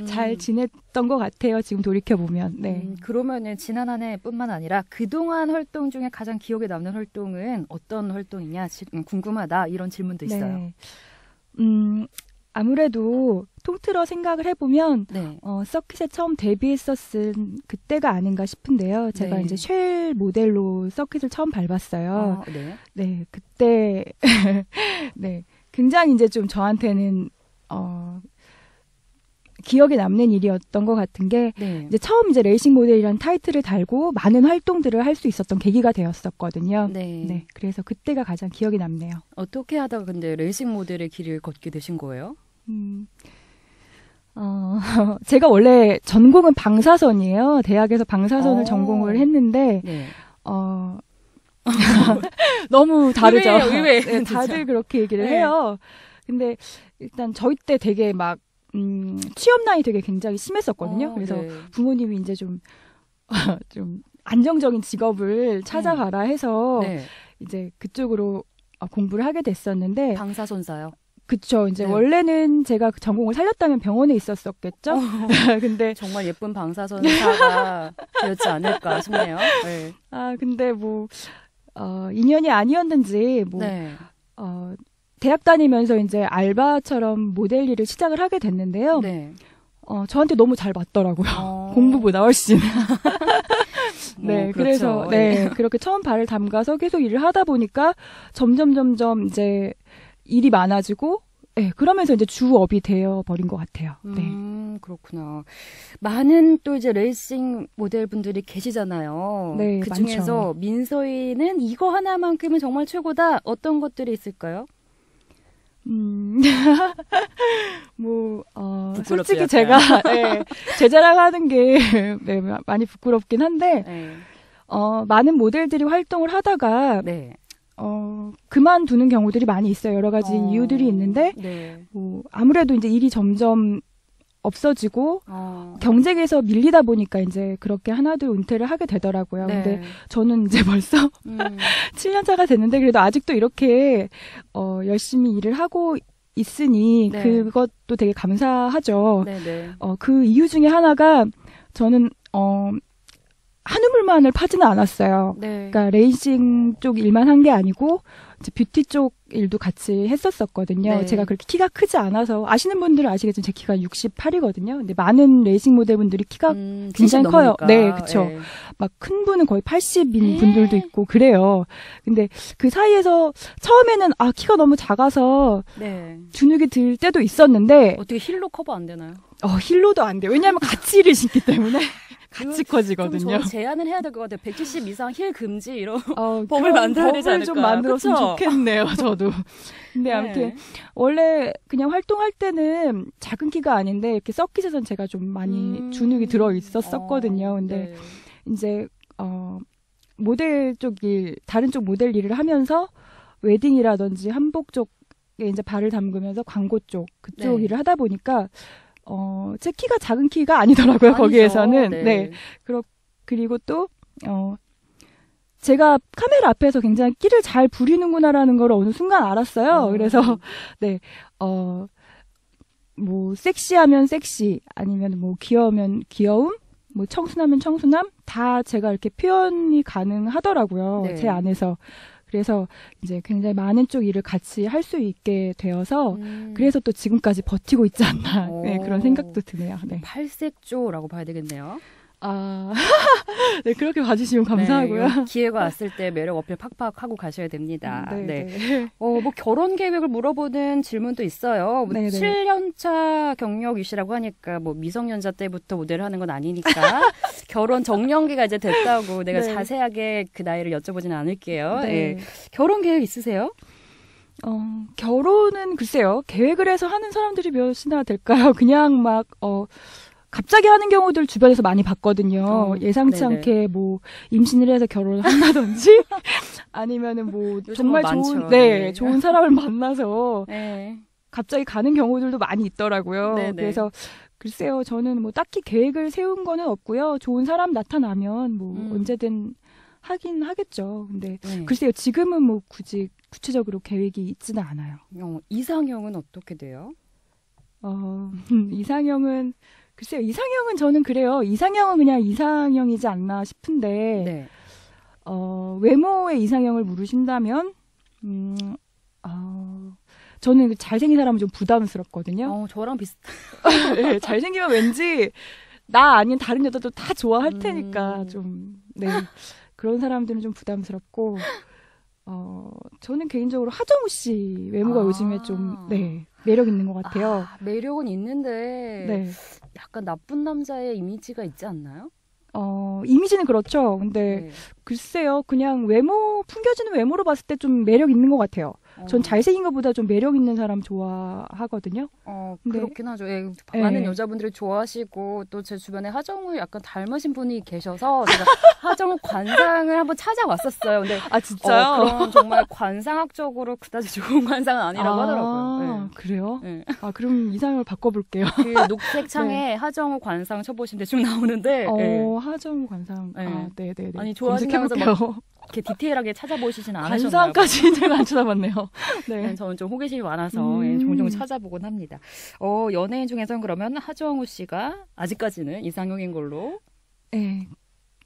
Speaker 7: 잘 지냈던 것 같아요. 지금 돌이켜 보면. 네.
Speaker 1: 그러면은 지난 한 해뿐만 아니라 그동안 활동 중에 가장 기억에 남는 활동은 어떤 활동이냐 궁금하다 이런 질문도 있어요.
Speaker 7: 네. 아무래도 통틀어 생각을 해보면
Speaker 1: 네.
Speaker 7: 서킷에 처음 데뷔했었을 그때가 아닌가 싶은데요. 제가
Speaker 1: 네.
Speaker 7: 이제 쉘 모델로 서킷을 처음 밟았어요.
Speaker 1: 네.
Speaker 7: 네, 그때 네, 굉장히 이제 좀 저한테는 기억에 남는 일이었던 것 같은 게
Speaker 1: 네.
Speaker 7: 이제 처음 이제 레이싱 모델이라는 타이틀을 달고 많은 활동들을 할 수 있었던 계기가 되었었거든요.
Speaker 1: 네.
Speaker 7: 네, 그래서 그때가 가장 기억에 남네요.
Speaker 1: 어떻게 하다가 근데 레이싱 모델의 길을 걷게 되신 거예요?
Speaker 7: 제가 원래 전공은 방사선이에요. 대학에서 방사선을 전공을 했는데,
Speaker 1: 네.
Speaker 7: 너무 다르죠.
Speaker 1: 의외예요.
Speaker 7: 네, 다들 그렇게 얘기를
Speaker 1: 네.
Speaker 7: 해요. 근데 일단 저희 때 되게 막, 취업난이 되게 굉장히 심했었거든요. 그래서
Speaker 1: 네.
Speaker 7: 부모님이 이제 좀 안정적인 직업을 찾아가라 해서
Speaker 1: 네.
Speaker 7: 이제 그쪽으로 공부를 하게 됐었는데,
Speaker 1: 방사선사요.
Speaker 7: 그쵸. 이제
Speaker 1: 네.
Speaker 7: 원래는 제가 그 전공을 살렸다면 병원에 있었었겠죠. 근데
Speaker 1: 정말 예쁜 방사선사가 되었지 않을까 싶네요. 네.
Speaker 7: 근데 뭐 인연이 아니었는지 뭐
Speaker 1: 네.
Speaker 7: 대학 다니면서 이제 알바처럼 모델 일을 시작을 하게 됐는데요.
Speaker 1: 네.
Speaker 7: 저한테 너무 잘 맞더라고요. 공부보다 훨씬. 네,
Speaker 1: 그렇죠.
Speaker 7: 그래서 네, 그렇게 처음 발을 담가서 계속 일을 하다 보니까 점점 이제 일이 많아지고, 네, 그러면서 이제 주업이 되어 버린 것 같아요. 네.
Speaker 1: 그렇구나. 많은 또 이제 레이싱 모델분들이 계시잖아요.
Speaker 7: 네,
Speaker 1: 그 중에서
Speaker 7: 많죠.
Speaker 1: 민서희는 이거 하나만큼은 정말 최고다. 어떤 것들이 있을까요?
Speaker 7: 뭐,
Speaker 1: 부끄럽죠,
Speaker 7: 솔직히
Speaker 1: 약간.
Speaker 7: 제가, 네, 제 자랑하는 게, 네, 많이 부끄럽긴 한데,
Speaker 1: 네.
Speaker 7: 많은 모델들이 활동을 하다가,
Speaker 1: 네.
Speaker 7: 그만두는 경우들이 많이 있어요. 여러 가지 이유들이 있는데,
Speaker 1: 네.
Speaker 7: 뭐, 아무래도 이제 일이 점점 없어지고,
Speaker 1: 어.
Speaker 7: 경쟁에서 밀리다 보니까 이제 그렇게 하나둘 은퇴를 하게 되더라고요.
Speaker 1: 네.
Speaker 7: 근데 저는 이제 벌써 7년 차가 됐는데, 그래도 아직도 이렇게, 열심히 일을 하고 있으니,
Speaker 1: 네.
Speaker 7: 그것도 되게 감사하죠.
Speaker 1: 네네.
Speaker 7: 그 이유 중에 하나가, 저는, 한우물만을 파지는 않았어요.
Speaker 1: 네.
Speaker 7: 그러니까 레이싱 쪽 일만 한 게 아니고 이제 뷰티 쪽 일도 같이 했었었거든요.
Speaker 1: 네.
Speaker 7: 제가 그렇게 키가 크지 않아서 아시는 분들은 아시겠지만 제 키가 68이거든요. 근데 많은 레이싱 모델분들이 키가 굉장히 커요. 네, 그렇죠. 막 큰 분은 거의 80인 분들도 있고 그래요. 근데 그 사이에서 처음에는 키가 너무 작아서
Speaker 1: 네.
Speaker 7: 주눅이 들 때도 있었는데
Speaker 1: 어떻게 힐로 커버 안 되나요?
Speaker 7: 힐로도 안 돼요. 왜냐하면 같이 힐을 신기 때문에 같이 커지거든요.
Speaker 1: 좀 제한을 해야 될 것 같아요. 170 이상 힐 금지 이런 법을 만들어야 되지 않을까?
Speaker 7: 좀 만들었으면
Speaker 1: 그쵸?
Speaker 7: 좋겠네요. 저도. 근데
Speaker 1: 네.
Speaker 7: 아무튼 원래 그냥 활동할 때는 작은 키가 아닌데 이렇게 서킷에선 제가 좀 많이 주눅이 들어 있었거든요. 근데
Speaker 1: 네.
Speaker 7: 이제 모델 쪽 일, 다른 쪽 모델 일을 하면서 웨딩이라든지 한복 쪽에 이제 발을 담그면서 광고 쪽 그쪽
Speaker 1: 네.
Speaker 7: 일을 하다 보니까 제 키가 작은 키가 아니더라고요.
Speaker 1: 아니죠.
Speaker 7: 거기에서는.
Speaker 1: 네.
Speaker 7: 네. 그리고 또 제가 카메라 앞에서 굉장히 끼를 잘 부리는구나라는 걸 어느 순간 알았어요. 그래서 네. 뭐 섹시하면 섹시, 아니면 뭐 귀여우면 귀여움, 뭐 청순하면 청순함, 다 제가 이렇게 표현이 가능하더라고요.
Speaker 1: 네.
Speaker 7: 제 안에서. 그래서 이제 굉장히 많은 쪽 일을 같이 할 수 있게 되어서 그래서 또 지금까지 버티고 있지 않나 네, 그런 생각도 드네요. 네.
Speaker 1: 팔색조라고 봐야 되겠네요.
Speaker 7: 네, 그렇게 봐주시면 감사하고요.
Speaker 1: 네, 기회가 왔을 때 매력 어필 팍팍 하고 가셔야 됩니다.
Speaker 7: 네.
Speaker 1: 네.
Speaker 7: 네.
Speaker 1: 뭐 결혼 계획을 물어보는 질문도 있어요. 뭐
Speaker 7: 네, 네.
Speaker 1: 7년차 경력이시라고 하니까 뭐 미성년자 때부터 모델을 하는 건 아니니까 결혼 정년기가 이제 됐다고 내가
Speaker 7: 네.
Speaker 1: 자세하게 그 나이를 여쭤보지는 않을게요.
Speaker 7: 네.
Speaker 1: 네. 결혼 계획 있으세요?
Speaker 7: 결혼은 글쎄요. 계획을 해서 하는 사람들이 몇이나 될까요? 그냥 막 갑자기 하는 경우들 주변에서 많이 봤거든요. 예상치
Speaker 1: 네네.
Speaker 7: 않게 뭐 임신을 해서 결혼을 한다든지 아니면은 뭐 정말
Speaker 1: 많죠.
Speaker 7: 좋은
Speaker 1: 네.
Speaker 7: 좋은 사람을 만나서
Speaker 1: 네.
Speaker 7: 갑자기 가는 경우들도 많이 있더라고요.
Speaker 1: 네네.
Speaker 7: 그래서 글쎄요. 저는 뭐 딱히 계획을 세운 거는 없고요. 좋은 사람 나타나면 뭐 언제든 하긴 하겠죠. 근데
Speaker 1: 네.
Speaker 7: 글쎄요. 지금은 뭐 굳이 구체적으로 계획이 있지는 않아요.
Speaker 1: 이상형은 어떻게 돼요?
Speaker 7: 이상형은 글쎄요. 이상형은 저는 그래요. 이상형은 그냥 이상형이지 않나 싶은데
Speaker 1: 네.
Speaker 7: 외모의 이상형을 물으신다면 저는 잘생긴 사람은 좀 부담스럽거든요.
Speaker 1: 저랑 비슷.
Speaker 7: 네, 잘생기면 왠지 나 아닌 다른 여자도 다 좋아할 테니까 좀 네. 그런 사람들은 좀 부담스럽고 저는 개인적으로 하정우 씨 외모가 요즘에 좀 네, 매력 있는 것 같아요.
Speaker 1: 매력은 있는데
Speaker 7: 네.
Speaker 1: 약간 나쁜 남자의 이미지가 있지 않나요?
Speaker 7: 이미지는 그렇죠. 근데 글쎄요, 그냥 풍겨지는 외모로 봤을 때 좀 매력 있는 것 같아요. 전 잘생긴 것보다 좀 매력 있는 사람 좋아하거든요. 근데,
Speaker 1: 그렇긴 하죠. 많은 여자분들이 좋아하시고 또 제 주변에 하정우 약간 닮으신 분이 계셔서 제가 하정우 관상을 한번 찾아왔었어요. 근데
Speaker 7: 진짜요?
Speaker 1: 그런 정말 관상학적으로 그다지 좋은 관상은 아니라고 하더라고요.
Speaker 7: 그래요?
Speaker 1: 네.
Speaker 7: 그럼 이상형을 바꿔볼게요.
Speaker 1: 그 녹색 창에 하정우 관상 쳐보시면 대충 나오는데.
Speaker 7: 하정우 관상.
Speaker 1: 네.
Speaker 7: 네네네.
Speaker 1: 아니 좋아하시면서 막 이렇게 디테일하게 찾아보시진 않으셨나요?
Speaker 7: 관상까지는 제가 안 쳐다봤네요. 네.
Speaker 1: 저는 좀 호기심이 많아서 종종 찾아보곤 합니다. 연예인 중에서는 그러면 하정우 씨가 아직까지는 이상형인 걸로.
Speaker 7: 네.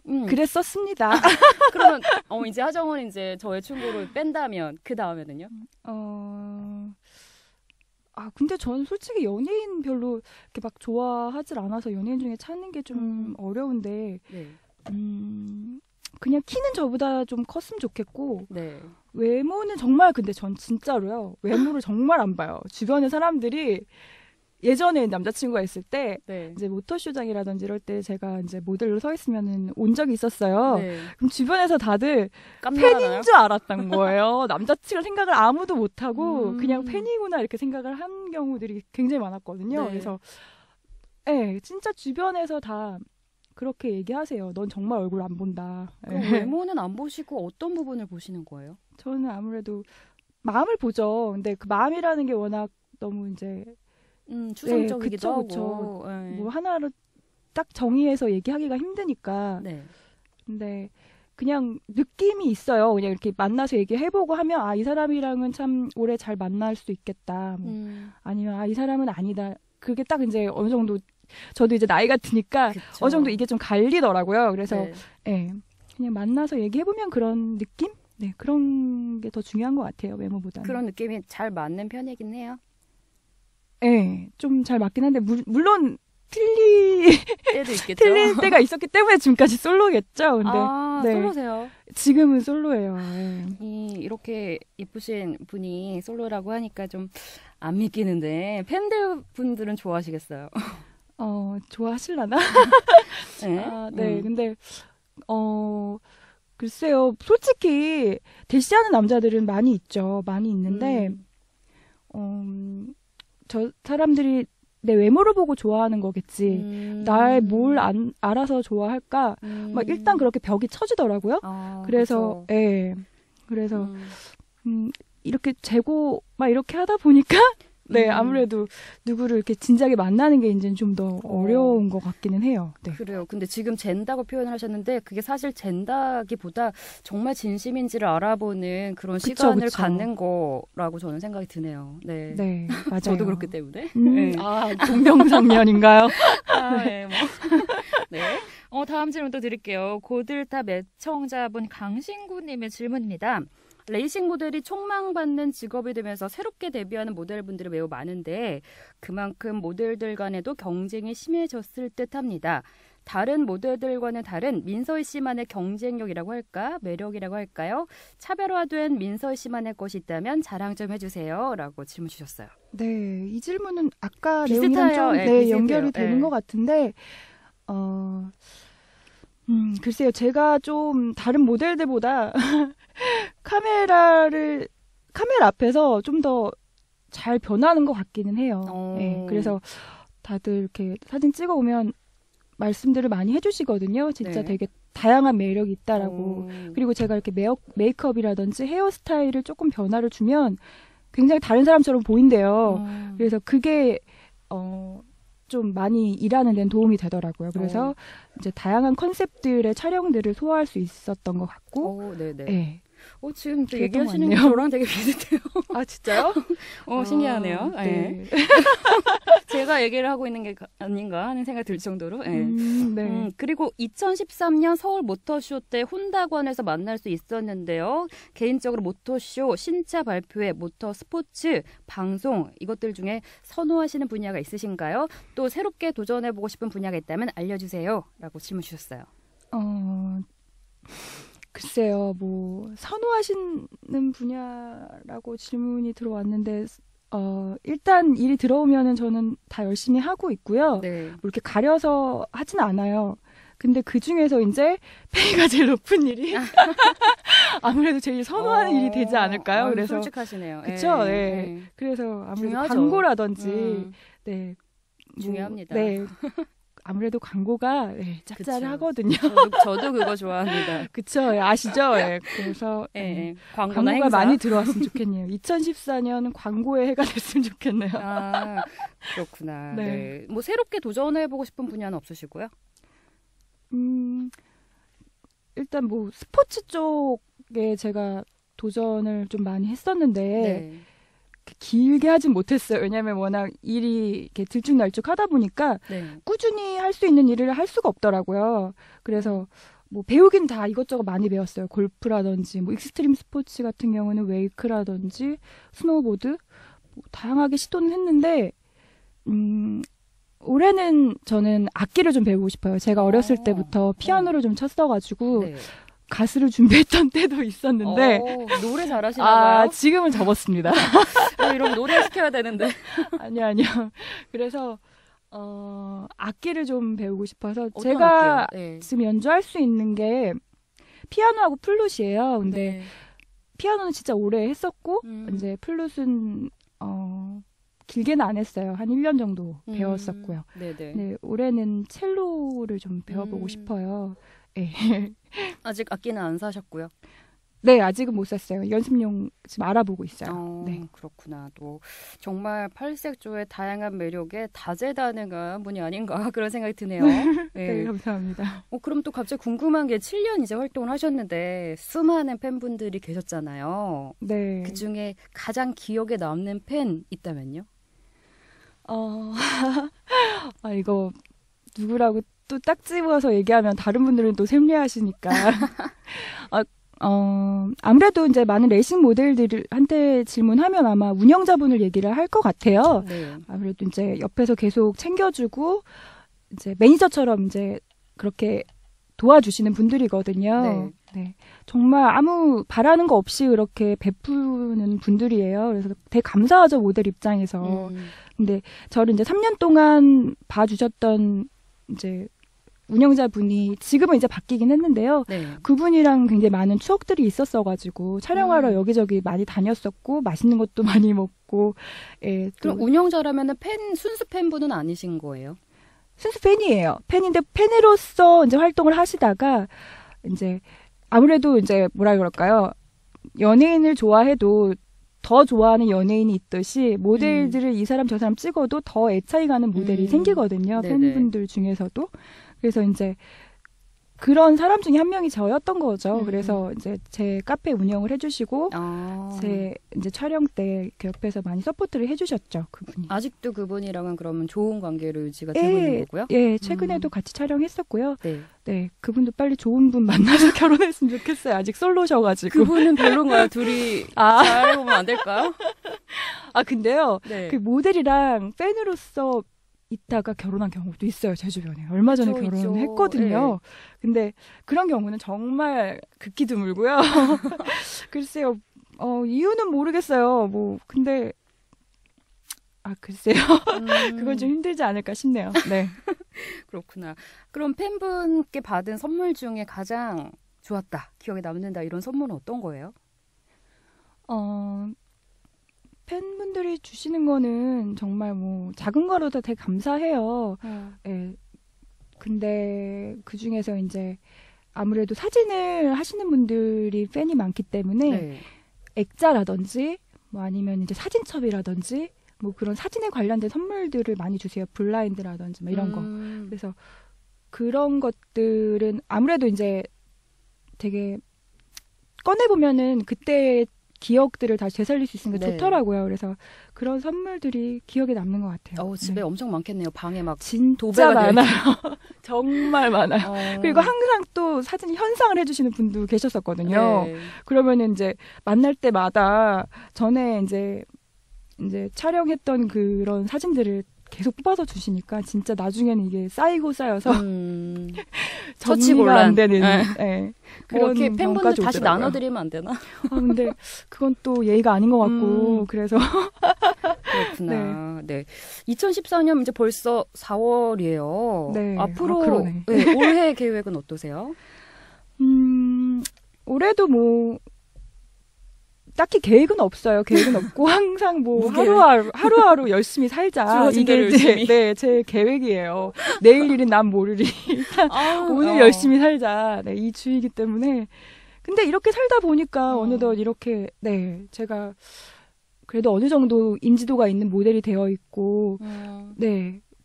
Speaker 7: 그랬었습니다.
Speaker 1: 그러면 이제 하정우는 이제 저의 충고를 뺀다면 그 다음에는요?
Speaker 7: 근데 저는 솔직히 연예인 별로 이렇게 막 좋아하질 않아서 연예인 중에 찾는 게 좀 어려운데,
Speaker 1: 네.
Speaker 7: 그냥 키는 저보다 좀 컸으면 좋겠고,
Speaker 1: 네.
Speaker 7: 외모는 정말 근데 전 진짜로요. 외모를 정말 안 봐요. 주변의 사람들이 예전에 남자친구가 있을 때
Speaker 1: 네.
Speaker 7: 이제 모터쇼장이라든지 이럴 때 제가 이제 모델로 서 있으면은 온 적이 있었어요.
Speaker 1: 네.
Speaker 7: 그럼 주변에서 다들
Speaker 1: 깜놀하나요?
Speaker 7: 팬인 줄 알았던 거예요. 남자친구 생각을 아무도 못하고 그냥 팬이구나 이렇게 생각을 한 경우들이 굉장히 많았거든요.
Speaker 1: 네.
Speaker 7: 그래서 진짜 주변에서 다 그렇게 얘기하세요. 넌 정말 얼굴 안 본다.
Speaker 1: 그럼 외모는 안 보시고 어떤 부분을 보시는 거예요?
Speaker 7: 저는 아무래도 마음을 보죠. 근데 그 마음이라는 게 워낙 너무 이제
Speaker 1: 추상적이기도
Speaker 7: 그쵸.
Speaker 1: 하고.
Speaker 7: 뭐 하나로 딱 정의해서 얘기하기가 힘드니까.
Speaker 1: 네.
Speaker 7: 근데 그냥 느낌이 있어요. 그냥 이렇게 만나서 얘기해보고 하면 이 사람이랑은 참 오래 잘 만날 수 있겠다. 뭐. 아니면 이 사람은 아니다. 그게 딱 이제 어느 정도 저도 이제 나이가 드니까
Speaker 1: 그쵸.
Speaker 7: 어느 정도 이게 좀 갈리더라고요. 그래서
Speaker 1: 네.
Speaker 7: 예, 그냥 만나서 얘기해보면 그런 느낌? 네, 그런 게 더 중요한 것 같아요. 외모보다는.
Speaker 1: 그런 느낌이 잘 맞는 편이긴 해요.
Speaker 7: 예, 좀 잘 맞긴 한데 물론
Speaker 1: 때도 있겠죠.
Speaker 7: 틀릴 때가 있었기 때문에 지금까지 솔로겠죠. 근데 네.
Speaker 1: 솔로세요.
Speaker 7: 지금은 솔로예요. 예.
Speaker 1: 이렇게 예쁘신 분이 솔로라고 하니까 좀 안 믿기는데 팬들 분들은 좋아하시겠어요.
Speaker 7: 좋아하실라나?
Speaker 1: 네.
Speaker 7: 네. 근데 글쎄요. 솔직히 대시하는 남자들은 많이 있죠. 많이 있는데 저 사람들이 내 외모를 보고 좋아하는 거겠지. 날 뭘 알아서 좋아할까? 막 일단 그렇게 벽이 쳐지더라고요. 그래서
Speaker 1: 그쵸.
Speaker 7: 예. 그래서 이렇게 재고 막 이렇게 하다 보니까 네, 아무래도 누구를 이렇게 진작에 만나는 게 이제 좀 더 어려운 것 같기는 해요. 네.
Speaker 1: 그래요. 근데 지금 젠다고 표현을 하셨는데 그게 사실 젠다기보다 정말 진심인지를 알아보는 그런 시간을 갖는 거라고 저는 생각이 드네요. 네.
Speaker 7: 네, 맞아요.
Speaker 1: 저도 그렇기 때문에.
Speaker 7: 네. 동명상련인가요?
Speaker 1: 네, 뭐. 네. 다음 질문도 드릴게요. 고들탑 애청자분 강신구님의 질문입니다. 레이싱 모델이 촉망받는 직업이 되면서 새롭게 데뷔하는 모델분들이 매우 많은데 그만큼 모델들 간에도 경쟁이 심해졌을 듯합니다. 다른 모델들과는 다른 민서희 씨만의 경쟁력이라고 할까? 매력이라고 할까요? 차별화된 민서희 씨만의 것이 있다면 자랑 좀 해주세요. 라고 질문 주셨어요.
Speaker 7: 네, 이 질문은 아까
Speaker 1: 비슷해요.
Speaker 7: 내용이랑 좀
Speaker 1: 네,
Speaker 7: 연결이 되는 것 같은데 글쎄요. 제가 좀 다른 모델들보다 카메라 앞에서 좀 더 잘 변하는 것 같기는 해요. 네, 그래서 다들 이렇게 사진 찍어오면 말씀들을 많이 해주시거든요. 진짜
Speaker 1: 네.
Speaker 7: 되게 다양한 매력이 있다라고. 그리고 제가 이렇게 메이크업이라든지 헤어스타일을 조금 변화를 주면 굉장히 다른 사람처럼 보인대요. 그래서 그게 좀 많이 일하는 데는 도움이 되더라고요. 그래서 이제 다양한 컨셉들의 촬영들을 소화할 수 있었던 것 같고.
Speaker 1: 네네.
Speaker 7: 네.
Speaker 1: 지금 또
Speaker 7: 그랬던
Speaker 1: 얘기하시는
Speaker 7: 것
Speaker 1: 게
Speaker 7: 같네요.
Speaker 1: 저랑 되게 비슷해요.
Speaker 7: 아, 진짜요?
Speaker 1: 신기하네요.
Speaker 7: 네.
Speaker 1: 제가 얘기를 하고 있는 게 아닌가 하는 생각이 들 정도로.
Speaker 7: 네.
Speaker 1: 그리고 2013년 서울 모터쇼 때 혼다관에서 만날 수 있었는데요. 개인적으로 모터쇼, 신차 발표회, 모터 스포츠, 방송 이것들 중에 선호하시는 분야가 있으신가요? 또 새롭게 도전해보고 싶은 분야가 있다면 알려주세요. 라고 질문 주셨어요.
Speaker 7: 글쎄요, 선호하시는 분야라고 질문이 들어왔는데, 일단 일이 들어오면은 저는 다 열심히 하고 있고요.
Speaker 1: 네.
Speaker 7: 뭐 이렇게 가려서 하진 않아요. 근데 그 중에서 이제 페이가 제일 높은 일이 아무래도 제일 선호하는 일이 되지 않을까요? 그래서
Speaker 1: 솔직하시네요.
Speaker 7: 그렇죠. 네. 그래서 아무래도
Speaker 1: 중요하죠.
Speaker 7: 광고라든지 네.
Speaker 1: 중요합니다.
Speaker 7: 네. 아무래도 광고가 짭짤하거든요.
Speaker 1: 저도 그거 좋아합니다.
Speaker 7: 그쵸. 아시죠? 네. 그래서
Speaker 1: 광고가
Speaker 7: 행사. 많이 들어왔으면 좋겠네요. 2014년 광고의 해가 됐으면 좋겠네요.
Speaker 1: 그렇구나.
Speaker 7: 네.
Speaker 1: 뭐 새롭게 도전해보고 싶은 분야는 없으시고요?
Speaker 7: 일단 스포츠 쪽에 제가 도전을 좀 많이 했었는데
Speaker 1: 네.
Speaker 7: 길게 하진 못했어요. 왜냐하면 워낙 일이 이렇게 들쭉날쭉 하다 보니까 꾸준히 할 수 있는 일을 할 수가 없더라고요. 그래서 배우긴 다 이것저것 많이 배웠어요. 골프라든지 익스트림 스포츠 같은 경우는 웨이크라든지 스노우보드 다양하게 시도는 했는데 올해는 저는 악기를 좀 배우고 싶어요. 제가 어렸을 때부터 피아노를 좀 쳤어가지고 가수를 준비했던 때도 있었는데
Speaker 1: 노래 잘하시나 봐요.
Speaker 7: 지금은 접었습니다.
Speaker 1: 이러면 노래 시켜야 되는데.
Speaker 7: 아니요. 그래서 악기를 좀 배우고 싶어서
Speaker 1: 어떤
Speaker 7: 제가
Speaker 1: 악기요?
Speaker 7: 지금 연주할 수 있는 게 피아노하고 플룻이에요. 근데 피아노는 진짜 오래 했었고 이제 플룻은 길게는 안 했어요. 한 1년 정도 배웠었고요. 네, 올해는 첼로를 좀 배워보고 싶어요. 네.
Speaker 1: 아직 악기는 안 사셨고요?
Speaker 7: 네, 아직은 못 샀어요. 연습용 지금 알아보고 있어요. 네.
Speaker 1: 그렇구나. 또 정말 팔색조의 다양한 매력에 다재다능한 분이 아닌가 그런 생각이 드네요.
Speaker 7: 네, 감사합니다.
Speaker 1: 그럼 또 갑자기 궁금한 게 7년 이제 활동을 하셨는데 수많은 팬분들이 계셨잖아요.
Speaker 7: 네.
Speaker 1: 그중에 가장 기억에 남는 팬 있다면요?
Speaker 7: 이거 누구라고 또 딱 집어서 얘기하면 다른 분들은 또 샘리하시니까. 아무래도 이제 많은 레이싱 모델들한테 질문하면 아마 운영자분을 얘기를 할 것 같아요.
Speaker 1: 네.
Speaker 7: 아무래도 이제 옆에서 계속 챙겨주고 이제 매니저처럼 이제 그렇게 도와주시는 분들이거든요.
Speaker 1: 네.
Speaker 7: 네. 정말 아무 바라는 거 없이 그렇게 베푸는 분들이에요. 그래서 되게 감사하죠, 모델 입장에서. 근데 저를 이제 3년 동안 봐주셨던 이제 운영자분이 지금은 이제 바뀌긴 했는데요.
Speaker 1: 네.
Speaker 7: 그분이랑 굉장히 많은 추억들이 있었어가지고 촬영하러 여기저기 많이 다녔었고 맛있는 것도 많이 먹고. 예,
Speaker 1: 그럼 운영자라면은 순수 팬분은 아니신 거예요?
Speaker 7: 순수 팬이에요. 팬인데 팬으로서 이제 활동을 하시다가 이제 아무래도 이제 뭐라 그럴까요? 연예인을 좋아해도 더 좋아하는 연예인이 있듯이 모델들을 이 사람 저 사람 찍어도 더 애착이 가는 모델이 생기거든요.
Speaker 1: 네네.
Speaker 7: 팬분들 중에서도. 그래서 이제 그런 사람 중에 한 명이 저였던 거죠. 그래서 이제 제 카페 운영을 해주시고 제 이제 촬영 때 이렇게 옆에서 많이 서포트를 해주셨죠, 그분이.
Speaker 1: 아직도 그분이랑은 그러면 좋은 관계로 유지가 되고 있는 거고요?
Speaker 7: 예, 최근에도 같이 촬영했었고요.
Speaker 1: 네.
Speaker 7: 네, 그분도 빨리 좋은 분 만나서 결혼했으면 좋겠어요. 아직 솔로셔가지고.
Speaker 1: 그분은 별론가요? 둘이 잘해보면 안 될까요?
Speaker 7: 근데요.
Speaker 1: 네.
Speaker 7: 그 모델이랑 팬으로서 있다가 결혼한 경우도 있어요, 제 주변에. 얼마 전에
Speaker 1: 그쵸,
Speaker 7: 결혼을
Speaker 1: 있죠.
Speaker 7: 했거든요. 네. 근데 그런 경우는 정말 극히 드물고요. 글쎄요, 이유는 모르겠어요. 근데, 글쎄요. 그건 좀 힘들지 않을까 싶네요. 네.
Speaker 1: 그렇구나. 그럼 팬분께 받은 선물 중에 가장 좋았다, 기억에 남는다, 이런 선물은 어떤 거예요?
Speaker 7: 팬분들이 주시는 거는 정말 작은 거로도 되게 감사해요. 예. 근데 그 중에서 이제 아무래도 사진을 하시는 분들이 팬이 많기 때문에
Speaker 1: 네.
Speaker 7: 액자라든지 아니면 이제 사진첩이라든지 그런 사진에 관련된 선물들을 많이 주세요. 블라인드라든지 이런 거. 그래서 그런 것들은 아무래도 이제 되게 꺼내보면은 그때 기억들을 다시 되살릴 수 있으니까 좋더라고요. 그래서 그런 선물들이 기억에 남는 것 같아요.
Speaker 1: 집에 엄청 많겠네요. 방에 막
Speaker 7: 진짜 많아요. 정말 많아요. 그리고 항상 또 사진 현상을 해주시는 분도 계셨었거든요.
Speaker 1: 네.
Speaker 7: 그러면은 이제 만날 때마다 전에 이제 촬영했던 그런 사진들을 계속 뽑아서 주시니까 진짜 나중에는 이게 쌓이고 쌓여서 정리가 안 되는
Speaker 1: 그런 팬분들 다시 나눠드리면 안 되나?
Speaker 7: 근데 그건 또 예의가 아닌 것 같고 그래서
Speaker 1: 그렇구나. 네. 2014년 이제 벌써 4월이에요.
Speaker 7: 네.
Speaker 1: 앞으로 올해 계획은 어떠세요?
Speaker 7: 올해도 딱히 계획은 없어요. 계획은 없고 항상 하루하루 열심히 살자. 이게 이제 제 계획이에요. 내일 일은 난 모르리. 오늘 열심히 살자. 네, 이 주의이기 때문에. 근데 이렇게 살다 보니까 어느덧 이렇게 제가 그래도 어느 정도 인지도가 있는 모델이 되어 있고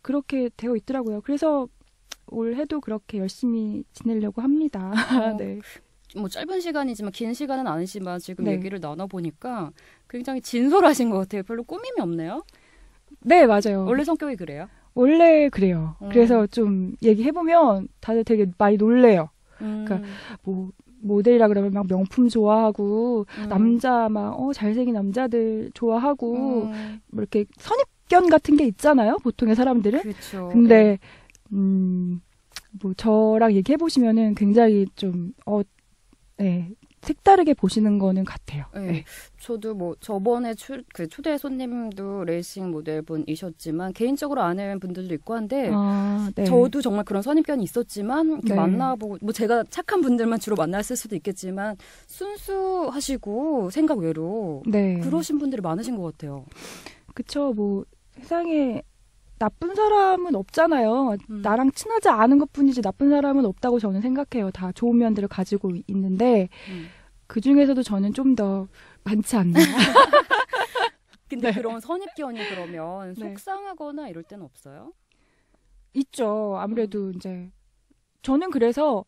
Speaker 7: 그렇게 되어 있더라고요. 그래서 올해도 그렇게 열심히 지내려고 합니다. 네.
Speaker 1: 짧은 시간이지만 긴 시간은 아니지만 지금 얘기를 나눠보니까 굉장히 진솔하신 것 같아요. 별로 꾸밈이 없네요.
Speaker 7: 네, 맞아요.
Speaker 1: 원래 성격이 그래요?
Speaker 7: 원래 그래요. 그래서 좀 얘기해보면 다들 되게 많이 놀래요. 그러니까 모델이라 그러면 막 명품 좋아하고 남자 잘생긴 남자들 좋아하고 이렇게 선입견 같은 게 있잖아요. 보통의 사람들은.
Speaker 1: 그렇죠.
Speaker 7: 근데 저랑 얘기해보시면은 굉장히 좀 색다르게 보시는 거는 같아요.
Speaker 1: 네. 저도 저번에 초대 손님도 레이싱 모델분이셨지만 개인적으로 아는 분들도 있고 한데 저도 정말 그런 선입견이 있었지만 이렇게 만나보고 제가 착한 분들만 주로 만났을 수도 있겠지만 순수하시고 생각 외로 그러신 분들이 많으신 것 같아요.
Speaker 7: 그쵸. 세상에 나쁜 사람은 없잖아요. 나랑 친하지 않은 것뿐이지 나쁜 사람은 없다고 저는 생각해요. 다 좋은 면들을 가지고 있는데 그중에서도 저는 좀 더 많지 않나.
Speaker 1: 근데 그런 선입견이 그러면 속상하거나 이럴 때는 없어요?
Speaker 7: 있죠. 아무래도 이제 저는 그래서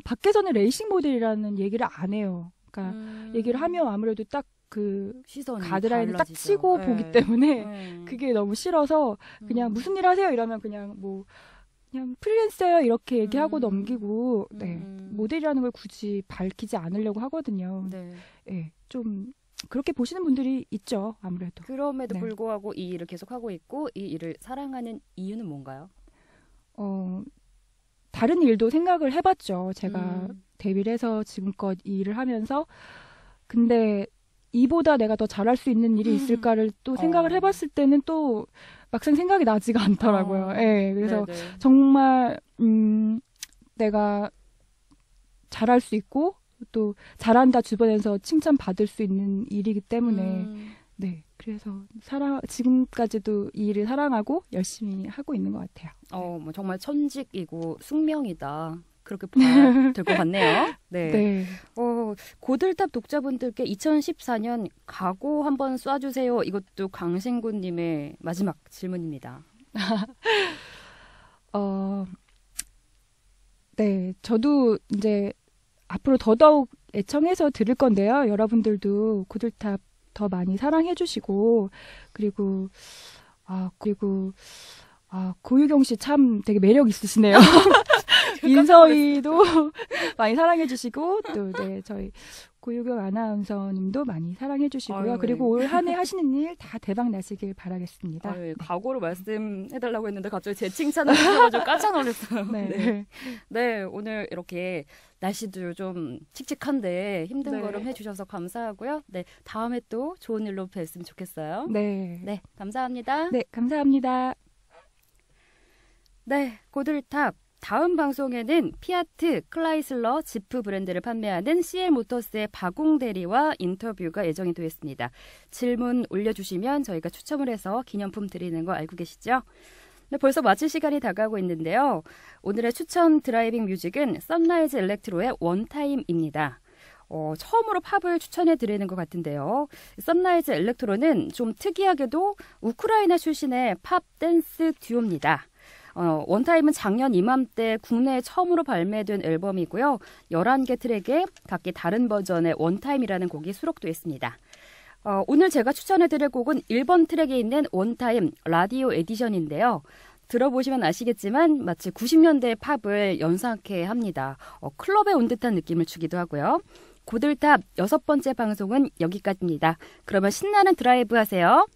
Speaker 7: 밖에서는 레이싱 모델이라는 얘기를 안 해요. 그러니까 얘기를 하면 아무래도 딱 그
Speaker 1: 시선이
Speaker 7: 가드라인을 딱
Speaker 1: 달라지죠.
Speaker 7: 치고
Speaker 1: 네.
Speaker 7: 보기 때문에
Speaker 1: 네.
Speaker 7: 그게 너무 싫어서 그냥 무슨 일 하세요 이러면 그냥 프리랜서요 이렇게 얘기하고 넘기고 네. 모델이라는 걸 굳이 밝히지 않으려고 하거든요.
Speaker 1: 네.
Speaker 7: 네, 좀 그렇게 보시는 분들이 있죠, 아무래도.
Speaker 1: 그럼에도
Speaker 7: 네.
Speaker 1: 불구하고 이 일을 계속 하고 있고 이 일을 사랑하는 이유는 뭔가요?
Speaker 7: 다른 일도 생각을 해봤죠. 제가 데뷔를 해서 지금껏 이 일을 하면서 근데 이보다 내가 더 잘할 수 있는 일이 있을까를 또 생각을 해봤을 때는 또 막상 생각이 나지가 않더라고요. 네, 그래서
Speaker 1: 네네.
Speaker 7: 정말 내가 잘할 수 있고 또 잘한다 주변에서 칭찬받을 수 있는 일이기 때문에 네, 그래서 지금까지도 이 일을 사랑하고 열심히 하고 있는 것 같아요.
Speaker 1: 뭐 정말 천직이고 숙명이다. 그렇게 봐야 될 것 같네요. 네.
Speaker 7: 네.
Speaker 1: 고들탑 독자분들께 2014년 각오 한번 쏴주세요. 이것도 강신구님의 마지막 질문입니다.
Speaker 7: 네, 저도 이제 앞으로 더더욱 애청해서 들을 건데요. 여러분들도 고들탑 더 많이 사랑해주시고 그리고 고유경 씨 참 되게 매력 있으시네요. 민서희도 많이 사랑해주시고 또 네 저희 고유경 아나운서님도 많이 사랑해주시고요.
Speaker 1: 아유,
Speaker 7: 그리고 올 한 해 하시는 일 다 대박 나시길 바라겠습니다.
Speaker 1: 네. 각오를 말씀해달라고 했는데 갑자기 제 칭찬을 해주셔가지고 깜짝 놀랐어요.
Speaker 7: 네.
Speaker 1: 네, 오늘 이렇게 날씨도 좀 칙칙한데 힘든
Speaker 7: 네.
Speaker 1: 걸음 해주셔서 감사하고요. 네, 다음에 또 좋은 일로 뵀으면 좋겠어요.
Speaker 7: 네.
Speaker 1: 네, 감사합니다.
Speaker 7: 네, 감사합니다.
Speaker 1: 네, 고들탑. 다음 방송에는 피아트, 클라이슬러, 지프 브랜드를 판매하는 CL 모터스의 박웅 대리와 인터뷰가 예정이 되어 있습니다. 질문 올려주시면 저희가 추첨을 해서 기념품 드리는 거 알고 계시죠? 네, 벌써 마칠 시간이 다가오고 있는데요. 오늘의 추천 드라이빙 뮤직은 선라이즈 일렉트로의 원타임입니다. 처음으로 팝을 추천해 드리는 것 같은데요. 선라이즈 일렉트로는 좀 특이하게도 우크라이나 출신의 팝 댄스 듀오입니다. 원타임은 작년 이맘때 국내에 처음으로 발매된 앨범이고요. 11개 트랙에 각기 다른 버전의 원타임이라는 곡이 수록되어 있습니다. 오늘 제가 추천해드릴 곡은 1번 트랙에 있는 원타임 라디오 에디션인데요. 들어보시면 아시겠지만 마치 90년대 팝을 연상케 합니다. 클럽에 온 듯한 느낌을 주기도 하고요. 고들탑 6번째 방송은 여기까지입니다. 그러면 신나는 드라이브 하세요.